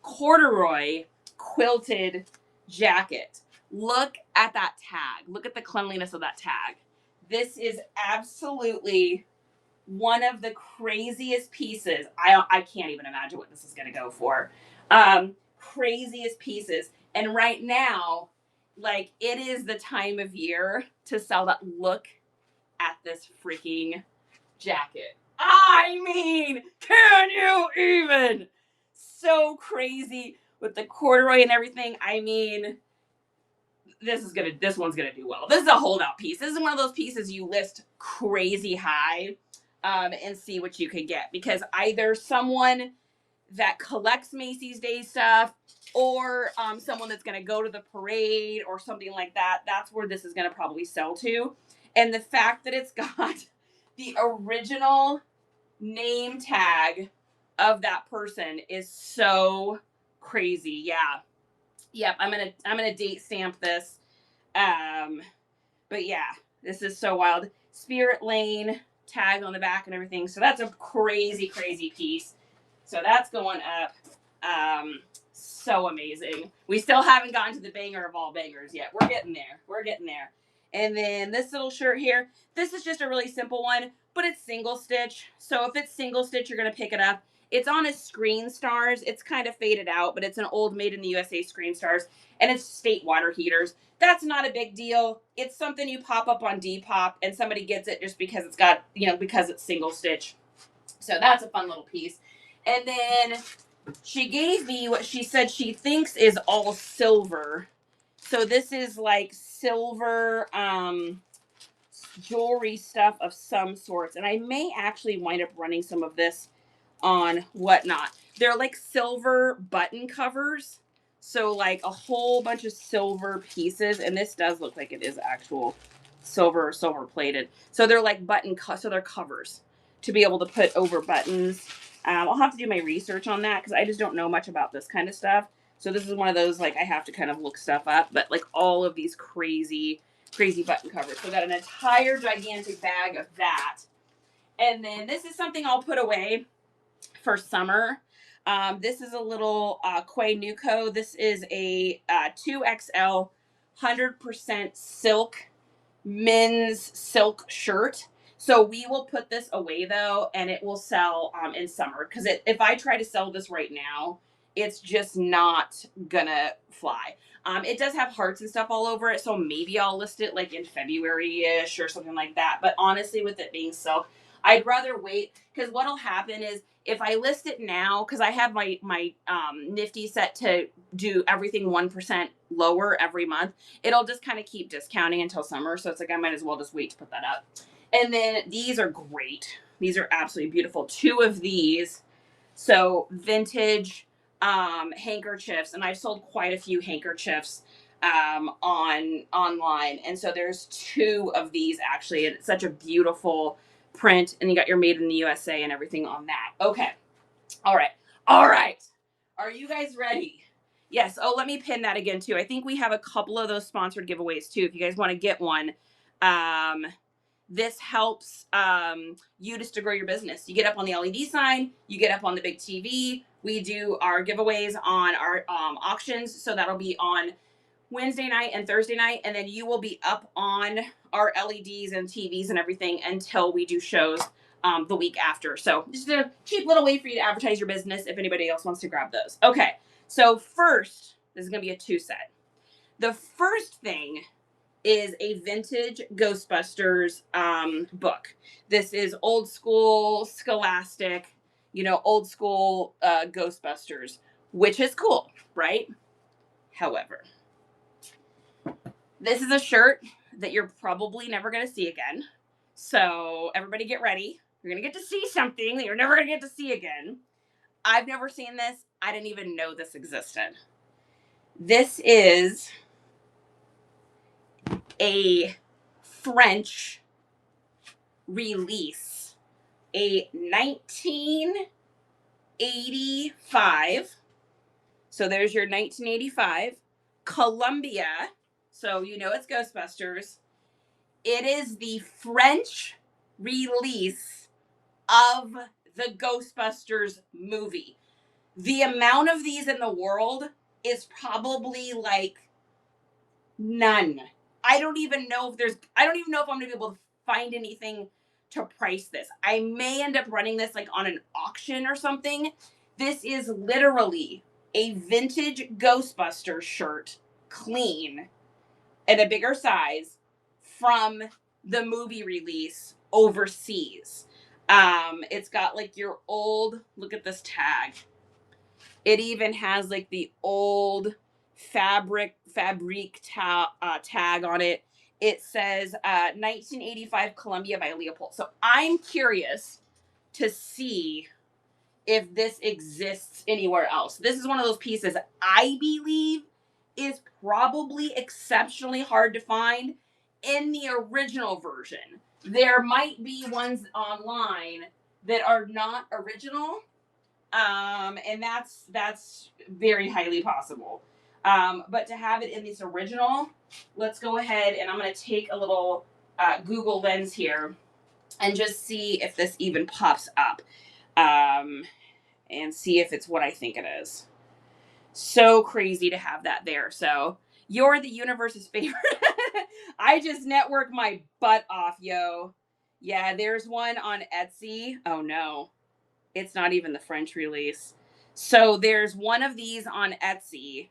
Speaker 1: corduroy quilted jacket. Look at that tag. Look at the cleanliness of that tag. This is absolutely one of the craziest pieces. I can't even imagine what this is going to go for. Craziest pieces. And right now, like, it is the time of year to sell that. Look at this freaking jacket. I mean, can you even? So crazy with the corduroy and everything. I mean, this one's gonna do well. This is a holdout piece. This is one of those pieces you list crazy high, and see what you can get, because either someone that collects Macy's Day stuff, or someone that's gonna go to the parade or something like that. That's where this is gonna probably sell to. And the fact that it's got the original name tag of that person is so crazy. Yeah. Yep. I'm gonna date stamp this. But yeah, this is so wild. Spirit Lane tag on the back and everything. So that's a crazy, crazy piece. So that's going up. So amazing. We still haven't gotten to the banger of all bangers yet. We're getting there. We're getting there. And then this little shirt here, this is just a really simple one, but it's single stitch. So if it's single stitch, you're going to pick it up. It's on a Screen Stars. It's kind of faded out, but it's an old Made in the USA Screen Stars, and it's state water heaters. That's not a big deal. It's something you pop up on Depop, and somebody gets it just because it's got, because it's single stitch. So that's a fun little piece. And then she gave me what she said she thinks is all silver. So this is like silver jewelry stuff of some sorts. And I may actually wind up running some of this on Whatnot. They're like silver button covers. So like a whole bunch of silver pieces. And this does look like it is actual silver plated. So they're like so they're covers to be able to put over buttons. I'll have to do my research on that because I just don't know much about this kind of stuff. So this is one of those, like, I have to kind of look stuff up. But like all of these crazy button covers. So I got an entire gigantic bag of that. And then this is something I'll put away for summer. This is a little Quay Nuco. This is a 2XL 100% silk men's silk shirt. So we will put this away though, and it will sell in summer, because if I try to sell this right now, it's just not gonna fly. It does have hearts and stuff all over it, so maybe I'll list it like in February-ish or something like that. But honestly, with it being silk, I'd rather wait, because what'll happen is if I list it now, because I have my Nifty set to do everything 1% lower every month, it'll just kind of keep discounting until summer. So it's like I might as well just wait to put that up. And then these are great. These are absolutely beautiful. 2 of these. So vintage handkerchiefs, and I've sold quite a few handkerchiefs online. And so there's 2 of these actually, and it's such a beautiful print, and you got your Made in the USA and everything on that. Okay. All right. Are you guys ready? Yes. Oh, let me pin that again too. I think we have a couple of those sponsored giveaways too. If you guys want to get one, this helps you just to grow your business. You get up on the LED sign, you get up on the big TV. We do our giveaways on our auctions. So that'll be on Wednesday night and Thursday night, and then you will be up on our LEDs and TVs and everything until we do shows the week after. So just a cheap little way for you to advertise your business if anybody else wants to grab those. Okay, so first, this is going to be a 2 set. The first thing is a vintage Ghostbusters book. This is old school Scholastic, old school Ghostbusters, which is cool, right? However, This is a shirt that you're probably never going to see again. So everybody get ready. You're going to get to see something that you're never going to get to see again. I've never seen this. I didn't even know this existed. This is a French release, a 1985. So there's your 1985 Columbia. So you know it's Ghostbusters. It is the French release of the Ghostbusters movie. The amount of these in the world is probably like none. I don't even know if I'm going to be able to find anything to price this. I may end up running this like on an auction or something. This is literally a vintage Ghostbusters shirt, clean, in a bigger size from the movie release overseas. It's got like your old, look at this tag. It even has like the old fabric tag on it. It says 1985 Columbia by Leopold. So I'm curious to see if this exists anywhere else. This is one of those pieces I believe is probably exceptionally hard to find in the original version. There might be ones online that are not original, and that's very highly possible. But to have it in this original, let's go ahead and I'm going to take a little Google Lens here and just see if this even pops up. And see if it's what I think it is. So crazy to have that there. So you're the universe's favorite. I just network my butt off, yo. Yeah, there's one on Etsy. Oh no, it's not even the French release. So there's one of these on Etsy,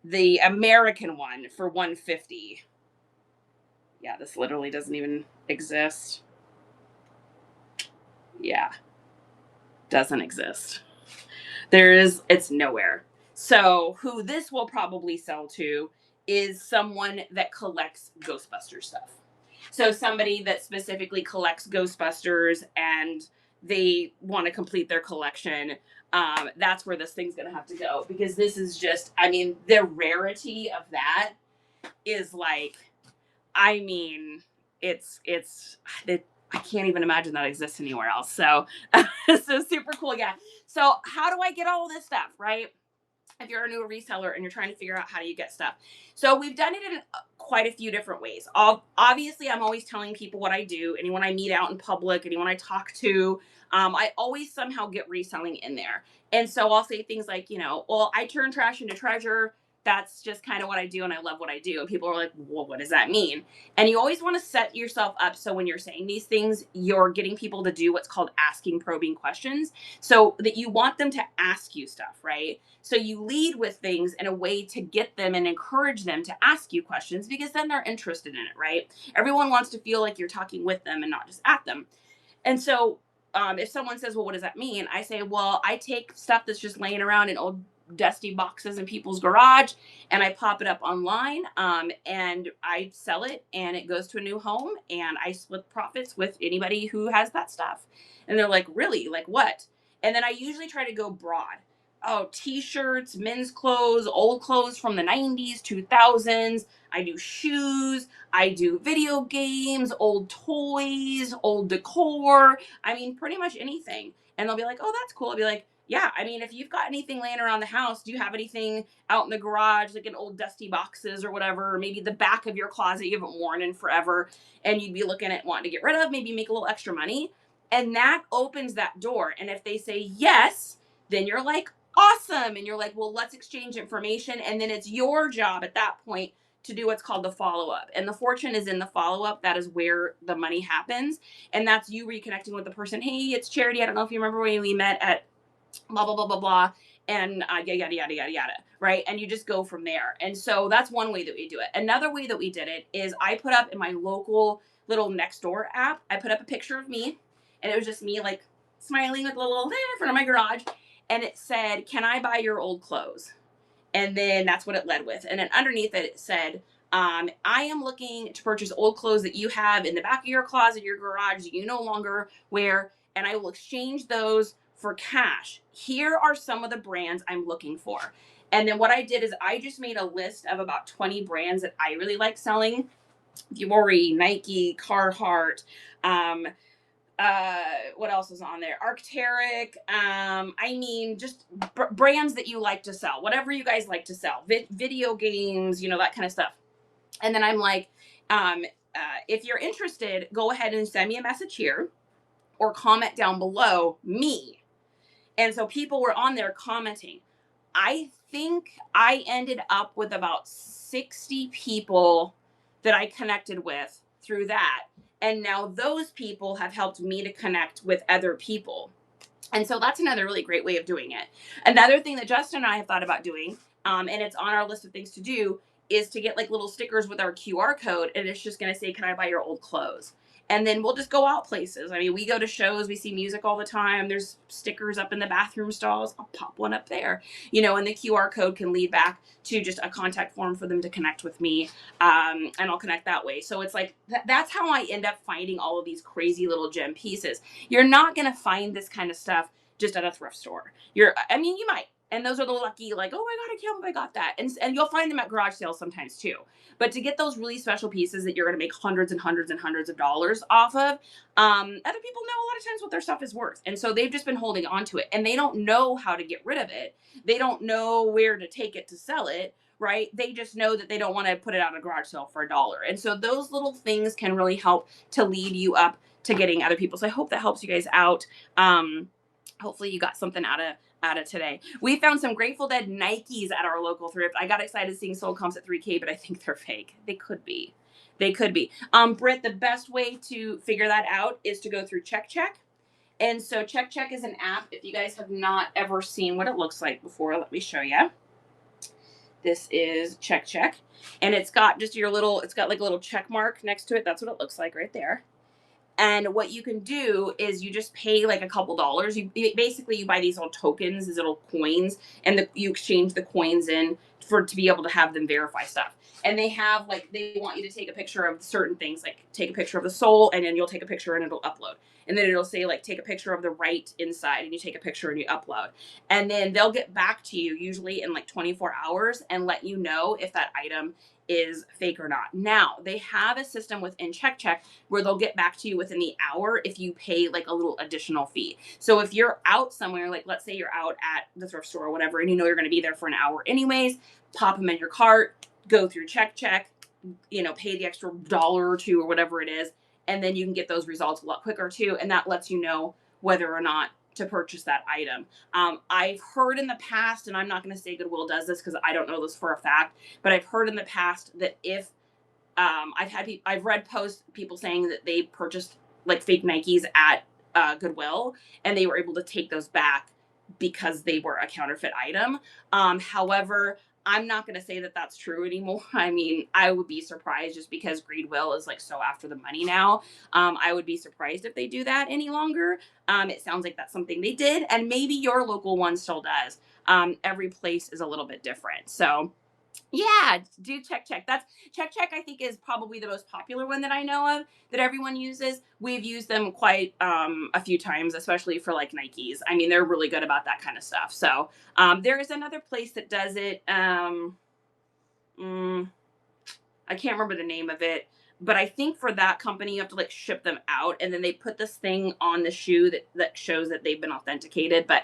Speaker 1: the American one for $150. Yeah, this literally doesn't even exist. Yeah, doesn't exist. It's nowhere. So who this will probably sell to is someone that collects Ghostbusters stuff. So somebody that specifically collects Ghostbusters and they want to complete their collection. That's where this thing's going to have to go, because this is just, I mean, the rarity of that is like, I mean, it, I can't even imagine that exists anywhere else. So, so super cool. Yeah. So how do I get all of this stuff, right? If you're a new reseller and you're trying to figure out how do you get stuff. So we've done it in quite a few different ways. Obviously, I'm always telling people what I do. Anyone I meet out in public, anyone I talk to, I always somehow get reselling in there. And so I'll say things like, well, I turn trash into treasure. That's just kind of what I do, and I love what I do. And people are like, well, what does that mean? And you always want to set yourself up so when you're saying these things, you're getting people to do what's called asking probing questions, so that you want them to ask you stuff, right? So you lead with things in a way to get them and encourage them to ask you questions, because then they're interested in it, right? Everyone wants to feel like you're talking with them and not just at them. And so if someone says, well, what does that mean? I say, well, I take stuff that's just laying around in old dusty boxes in people's garage and I pop it up online, and I sell it and it goes to a new home and I split profits with anybody who has that stuff. And they're like, really? Like what? And then I usually try to go broad. Oh, t-shirts, men's clothes, old clothes from the 90s, 2000s. I do shoes. I do video games, old toys, old decor. I mean, pretty much anything. And they'll be like, oh, that's cool. I'll be like, yeah, I mean, if you've got anything laying around the house, do you have anything out in the garage, like in old dusty boxes or whatever, or maybe the back of your closet you haven't worn in forever and you'd be looking at wanting to get rid of, maybe make a little extra money. And that opens that door. And if they say yes, then you're like, awesome. And you're like, well, let's exchange information. And then it's your job at that point to do what's called the follow-up. And the fortune is in the follow-up. That is where the money happens. And that's you reconnecting with the person. Hey, it's Charity. I don't know if you remember when we met at blah, blah, blah, blah, blah. And yada, yada, yada, yada, right? And you just go from there. And so that's one way that we do it. Another way that we did it is I put up in my local little Nextdoor app, I put up a picture of me. And it was just me like smiling with a little there in front of my garage. And it said, can I buy your old clothes? And then that's what it led with. And then underneath it, it said, I am looking to purchase old clothes that you have in the back of your closet, your garage, that you no longer wear, and I will exchange those for cash. Here are some of the brands I'm looking for. And then what I did is I just made a list of about 20 brands that I really like selling. Dior, Nike, Carhartt, um, what else is on there? Arc'teryx. I mean, just brands that you like to sell, whatever you guys like to sell, video games, that kind of stuff. And then I'm like, um, if you're interested, go ahead and send me a message here or comment down below me. And so people were on there commenting. I think I ended up with about 60 people that I connected with through that. And now those people have helped me to connect with other people. And so that's another really great way of doing it. Another thing that Justin and I have thought about doing, and it's on our list of things to do, is to get like little stickers with our QR code, and it's just going to say, "Can I buy your old clothes?" And then we'll just go out places. I mean, we go to shows, we see music all the time. There's stickers up in the bathroom stalls. I'll pop one up there, and the QR code can lead back to just a contact form for them to connect with me, and I'll connect that way. So it's like that's how I end up finding all of these crazy little gem pieces. You're not going to find this kind of stuff just at a thrift store. You might. And those are the lucky, like, "Oh my God, I can't believe I got that." And you'll find them at garage sales sometimes too. But to get those really special pieces that you're going to make hundreds and hundreds and hundreds of dollars off of, other people know a lot of times what their stuff is worth. And so they've just been holding on to it, and they don't know how to get rid of it. They don't know where to take it to sell it. Right? They just know that they don't want to put it out at a garage sale for $1. And so those little things can really help to lead you up to getting other people. So I hope that helps you guys out. Hopefully you got something out of today. We found some Grateful Dead Nikes at our local thrift. I got excited seeing sold comps at 3K, but I think they're fake. They could be. Britt, the best way to figure that out is to go through Check. And so Check is an app. If you guys have not ever seen what it looks like before, let me show you. This is Check. And it's got just it's got like a little check mark next to it. That's what it looks like right there. And what you can do is you just pay like a couple dollars. You buy these little tokens, these little coins, and you exchange the coins in to be able to have them verify stuff. And they want you to take a picture of certain things, like take a picture of the sole, and then you'll take a picture and it'll upload. And then it'll say like take a picture of the right inside, and you take a picture and you upload. And then they'll get back to you usually in like 24 hours and let you know if that item is fake or not. Now, they have a system within Check where they'll get back to you within the hour if you pay like a little additional fee. So if you're out somewhere, like let's say you're out at the thrift store or whatever, and you know you're going to be there for an hour anyways, pop them in your cart, go through Check, pay the extra dollar or two or whatever it is, and then you can get those results a lot quicker too, and that lets you know whether or not to purchase that item. I've heard in the past, and I'm not going to say Goodwill does this because I don't know this for a fact, but I've heard in the past that if I've read posts, people saying that they purchased like fake Nikes at Goodwill, and they were able to take those back because they were a counterfeit item. However, I'm not going to say that that's true anymore. I mean, I would be surprised just because Greedwill is like so after the money now. I would be surprised if they do that any longer. It sounds like that's something they did, and maybe your local one still does. Every place is a little bit different. So yeah, do Check. That's Check. I think is probably the most popular one that I know of that everyone uses. We've used them quite a few times, especially for like Nikes. I mean, they're really good about that kind of stuff. So there is another place that does it. I can't remember the name of it, but I think for that company, you have to like ship them out, and then they put this thing on the shoe that shows that they've been authenticated. But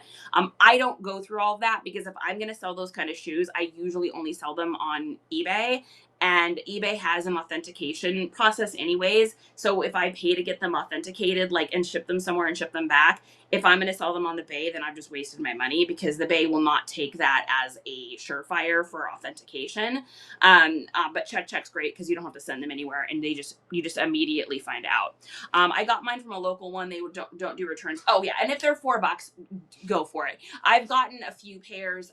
Speaker 1: I don't go through all of that because if I'm going to sell those kind of shoes, I usually only sell them on eBay. And eBay has an authentication process anyways. So if I pay to get them authenticated, like, and ship them somewhere and ship them back, if I'm going to sell them on the Bay, then I've just wasted my money because the Bay will not take that as a surefire for authentication. But Check's great because you don't have to send them anywhere, and you just immediately find out. I got mine from a local one. They don't do returns. Oh yeah, and if they're $4, go for it. I've gotten a few pairs.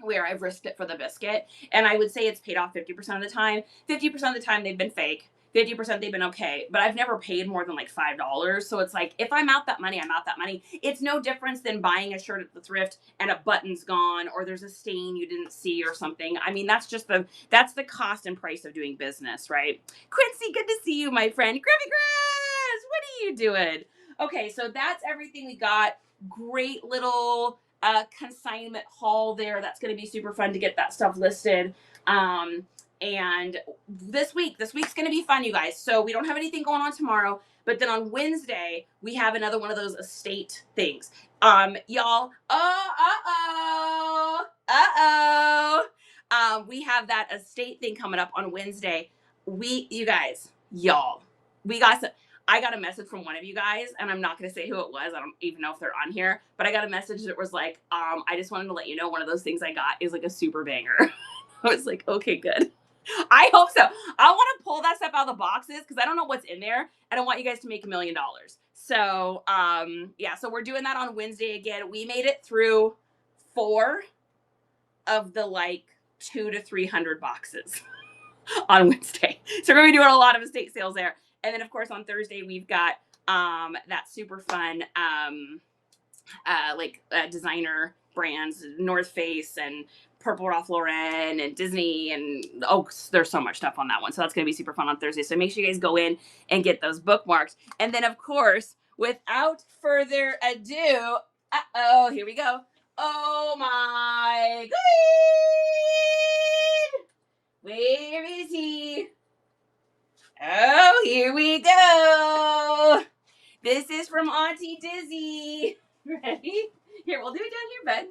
Speaker 1: Where I've risked it for the biscuit, and I would say it's paid off 50% of the time. 50% of the time they've been fake. 50% they've been okay, but I've never paid more than like $5. So it's like, if I'm out that money, I'm out that money. It's no difference than buying a shirt at the thrift and a button's gone or there's a stain you didn't see or something. I mean, that's the cost and price of doing business, right? Quincy, good to see you, my friend. Griffy Grass, what are you doing? Okay, so that's everything we got. Great little consignment haul there. That's going to be super fun to get that stuff listed. And this week's going to be fun, you guys. So we don't have anything going on tomorrow, but then on Wednesday we have another one of those estate things. Y'all, we have that estate thing coming up on Wednesday. You guys, y'all, we got some. I got a message from one of you guys, and I'm not going to say who it was. I don't even know if they're on here, but I got a message that was like, I just wanted to let you know one of those things I got is like a super banger. I was like, okay, good. I hope so. I want to pull that stuff out of the boxes because I don't know what's in there, and I want you guys to make $1 million. So, yeah, so we're doing that on Wednesday again. We made it through 4 of the like 200 to 300 boxes on Wednesday. So we're going to be doing a lot of estate sales there. And then, of course, on Thursday, we've got that super fun designer brands, North Face and Purple Ralph Lauren and Disney. And, there's so much stuff on that one. So that's going to be super fun on Thursday. So make sure you guys go in and get those bookmarks. And then, of course, without further ado, here we go. Oh, my God. Where is he? Oh, here we go. This is from Auntie Dizzy. Ready? Here, we'll do it down here, bud.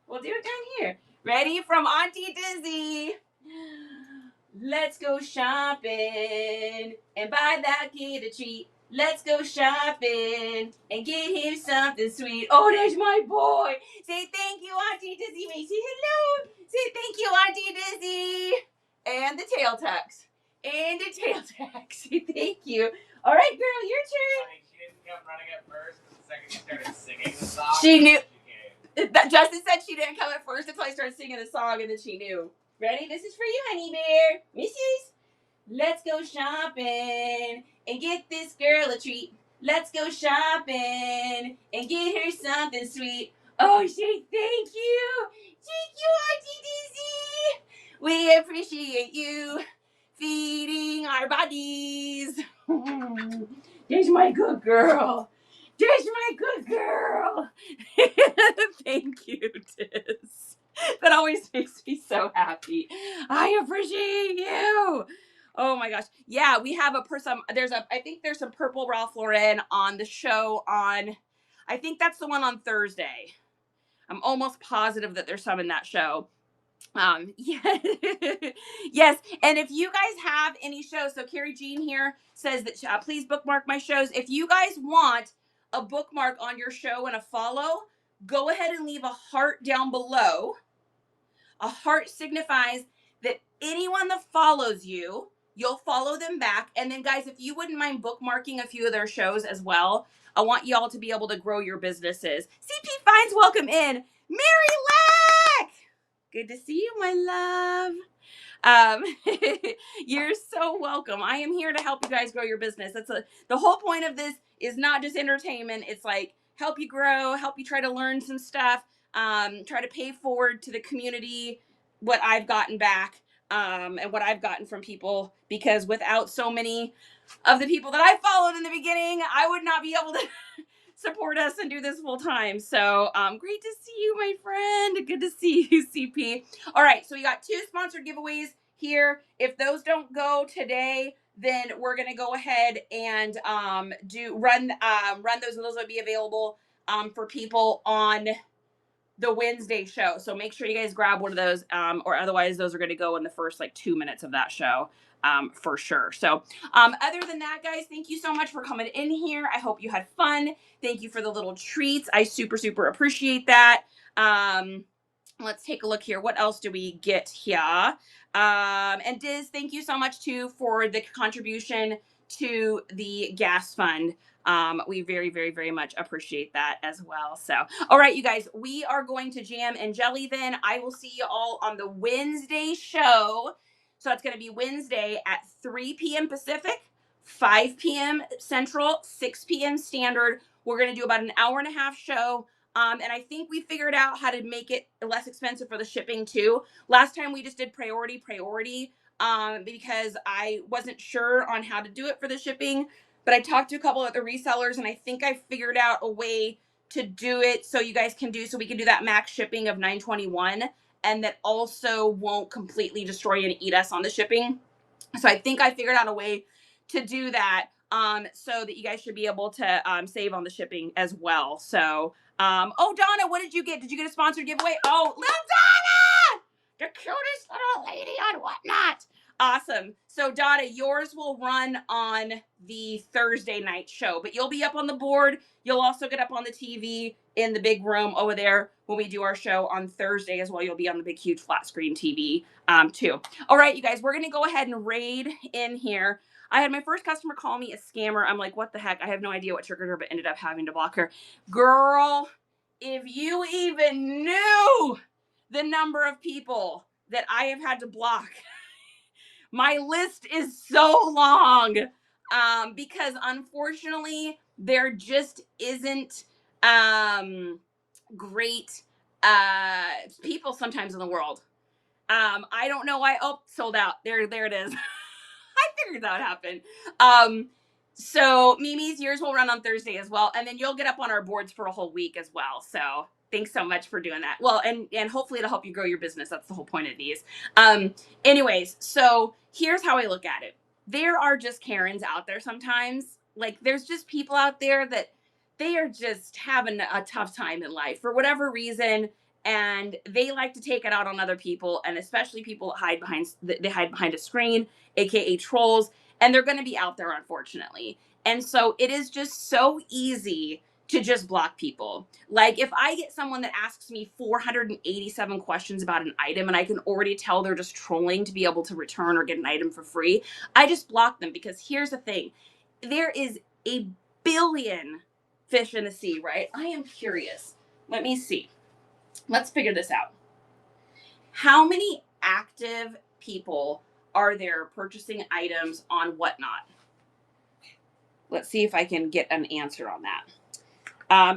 Speaker 1: We'll do it down here. Ready? From Auntie Dizzy. Let's go shopping and buy that kid a treat. Let's go shopping and get him something sweet. Oh, there's my boy. Say thank you, Auntie Dizzy. Say hello. Say thank you, Auntie Dizzy. And the tail tucks. And the tail tucks. Thank you. All right, girl, your turn.
Speaker 2: She didn't come running at first, but the second you started singing the song,
Speaker 1: she knew. Justin said she didn't come at first until I started singing the song, and then she knew. Ready? This is for you, honey bear. Missus. Let's go shopping and get this girl a treat. Let's go shopping and get her something sweet. Oh, say thank you. Thank you, Auntie Dizzy. We appreciate you feeding our bodies. There's my good girl. There's my good girl. Thank you, Tiz. That always makes me so happy. I appreciate you. Oh my gosh. Yeah, we have I think there's some Purple Ralph Lauren on the show I think that's the one on Thursday. I'm almost positive that there's some in that show. Yeah. Yes. And if you guys have any shows, so Carrie Jean here says that please bookmark my shows. If you guys want a bookmark on your show and a follow, go ahead and leave a heart down below. A heart signifies that anyone that follows you, you'll follow them back. And then guys, if you wouldn't mind bookmarking a few of their shows as well, I want y'all to be able to grow your businesses. CP Fines, welcome in. Mary Lack! Good to see you, my love. You're so welcome. I am here to help you guys grow your business. The whole point of this is not just entertainment. It's like help you grow, help you try to learn some stuff, try to pay forward to the community what I've gotten back, and what I've gotten from people, because without so many of the people that I followed in the beginning, I would not be able to support us and do this full time. So great to see you, my friend. Good to see you, CP. All right, so we got 2 sponsored giveaways here. If those don't go today, then we're gonna go ahead and run those, and those will be available for people on the Wednesday show. So make sure you guys grab one of those, or otherwise those are gonna go in the first like 2 minutes of that show. For sure. So other than that, guys, thank you so much for coming in here. I hope you had fun. Thank you for the little treats. I super appreciate that. Let's take a look here. What else do we get here? And Diz, thank you so much too for the contribution to the gas fund. We very much appreciate that as well. So, all right, you guys, we are going to jam and jelly then. I will see you all on the Wednesday show. So it's going to be Wednesday at 3 p.m. Pacific, 5 p.m. Central, 6 p.m. Standard. We're going to do about an hour and a half show. And I think we figured out how to make it less expensive for the shipping too. Last time we just did priority, because I wasn't sure on how to do it for the shipping. But I talked to a couple of the resellers, and I think I figured out a way to do it so you guys can do, so we can do that max shipping of $9.21, and that also won't completely destroy and eat us on the shipping. So I think I figured out a way to do that, so that you guys should be able to save on the shipping as well. So, oh, Donna, what did you get? Did you get a sponsored giveaway? Oh, little Donna, the cutest little lady on Whatnot. Awesome. So Donna, yours will run on the Thursday night show, but you'll be up on the board. You'll also get up on the TV in the big room over there when we do our show on Thursday as well. You'll be on the big, huge flat screen TV too. All right, you guys, we're going to go ahead and raid in here. I had my first customer call me a scammer. I'm like, what the heck? I have no idea what triggered her, but ended up having to block her. Girl, if you even knew the number of people that I have had to block, my list is so long, because unfortunately there just isn't great people sometimes in the world. I don't know why. Oh, sold out. There it is. I figured that would happen. So Mimi's, yours will run on Thursday as well, and then you'll get up on our boards for a whole week as well. So thanks so much for doing that. Well, and hopefully it'll help you grow your business. That's the whole point of these. Anyways, so here's how I look at it. There are just Karens out there sometimes. Like, there's just people out there that they are just having a tough time in life for whatever reason, and they like to take it out on other people, and especially people that hide behind a screen, aka trolls, and they're going to be out there, unfortunately. And so it is just so easy to just block people. Like, if I get someone that asks me 487 questions about an item and I can already tell they're just trolling to be able to return or get an item for free, I just block them. Because here's the thing, there is a billion fish in the sea, right? I am curious. Let me see. Let's figure this out. How many active people are there purchasing items on Whatnot? Let's see if I can get an answer on that.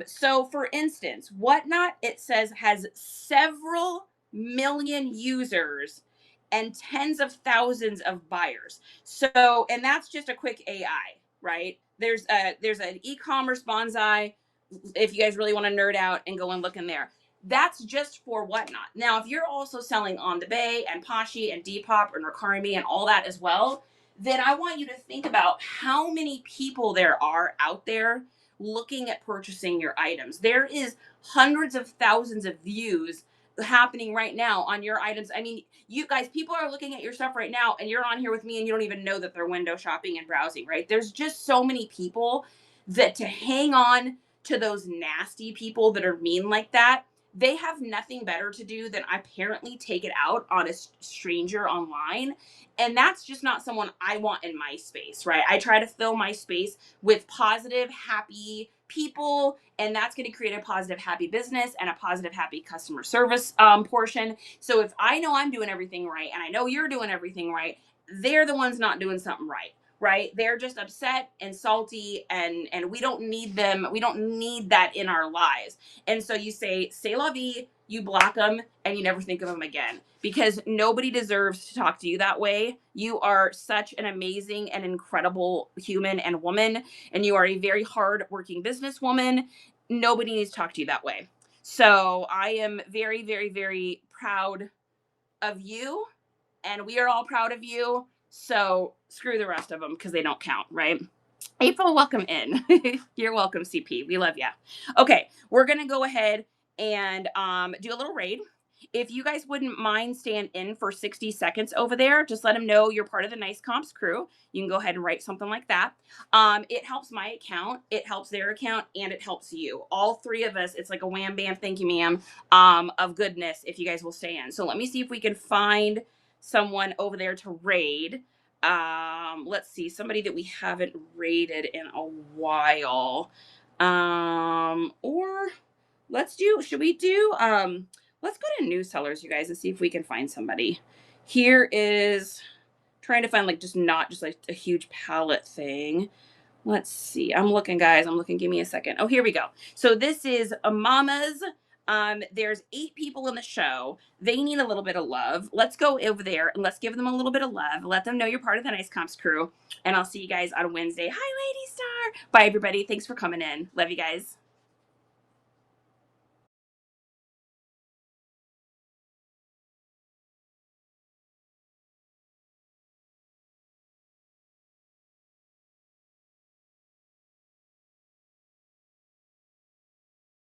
Speaker 1: So for instance, Whatnot, it says, has several million users and tens of thousands of buyers. So, and that's just a quick AI, right? There's an e-commerce bonsai. If you guys really want to nerd out and go and look in there, that's just for Whatnot. Now, if you're also selling On the Bay and Poshi and Depop and Rakarmi and all that as well, then I want you to think about how many people there are out there looking at purchasing your items. There is hundreds of thousands of views happening right now on your items. I mean, you guys, people are looking at your stuff right now, and you're on here with me and you don't even know that they're window shopping and browsing, right? There's just so many people that to hang on to those nasty people that are mean like that, they have nothing better to do than apparently take it out on a stranger online. And that's just not someone I want in my space, right? I try to fill my space with positive, happy people, and that's going to create a positive, happy business and a positive, happy customer service portion. So if I know I'm doing everything right, and I know you're doing everything right, they're the ones not doing something right. Right? They're just upset and salty, and we don't need them. We don't need that in our lives. And so you say, "C'est la vie," you block them, and you never think of them again, because nobody deserves to talk to you that way. You are such an amazing and incredible human and woman, and you are a very hard-working businesswoman. Nobody needs to talk to you that way. So I am very, very, very proud of you, and we are all proud of you. So screw the rest of them because they don't count, right? April, welcome in. You're welcome, CP. We love you. Okay, we're gonna go ahead and do a little raid. If you guys wouldn't mind staying in for 60 seconds over there, just let them know you're part of the Nice Comps crew. You can go ahead and write something like that. It helps my account, it helps their account, and it helps you. All three of us, it's like a wham bam, thank you, ma'am, of goodness if you guys will stay in. So let me see if we can find someone over there to raid. Let's see, somebody that we haven't rated in a while. Or let's do, let's go to news sellers, you guys, and see if we can find somebody. Here is Trying to find like just not just like a huge palette thing. Let's see. I'm looking, guys. I'm looking. Give me a second. Oh, here we go. So this is a mama's. There's 8 people in the show. They need a little bit of love. Let's go over there and let's give them a little bit of love. Let them know you're part of the Nice Comps crew. And I'll see you guys on Wednesday. Hi, Lady Star. Bye, everybody. Thanks for coming in. Love you guys.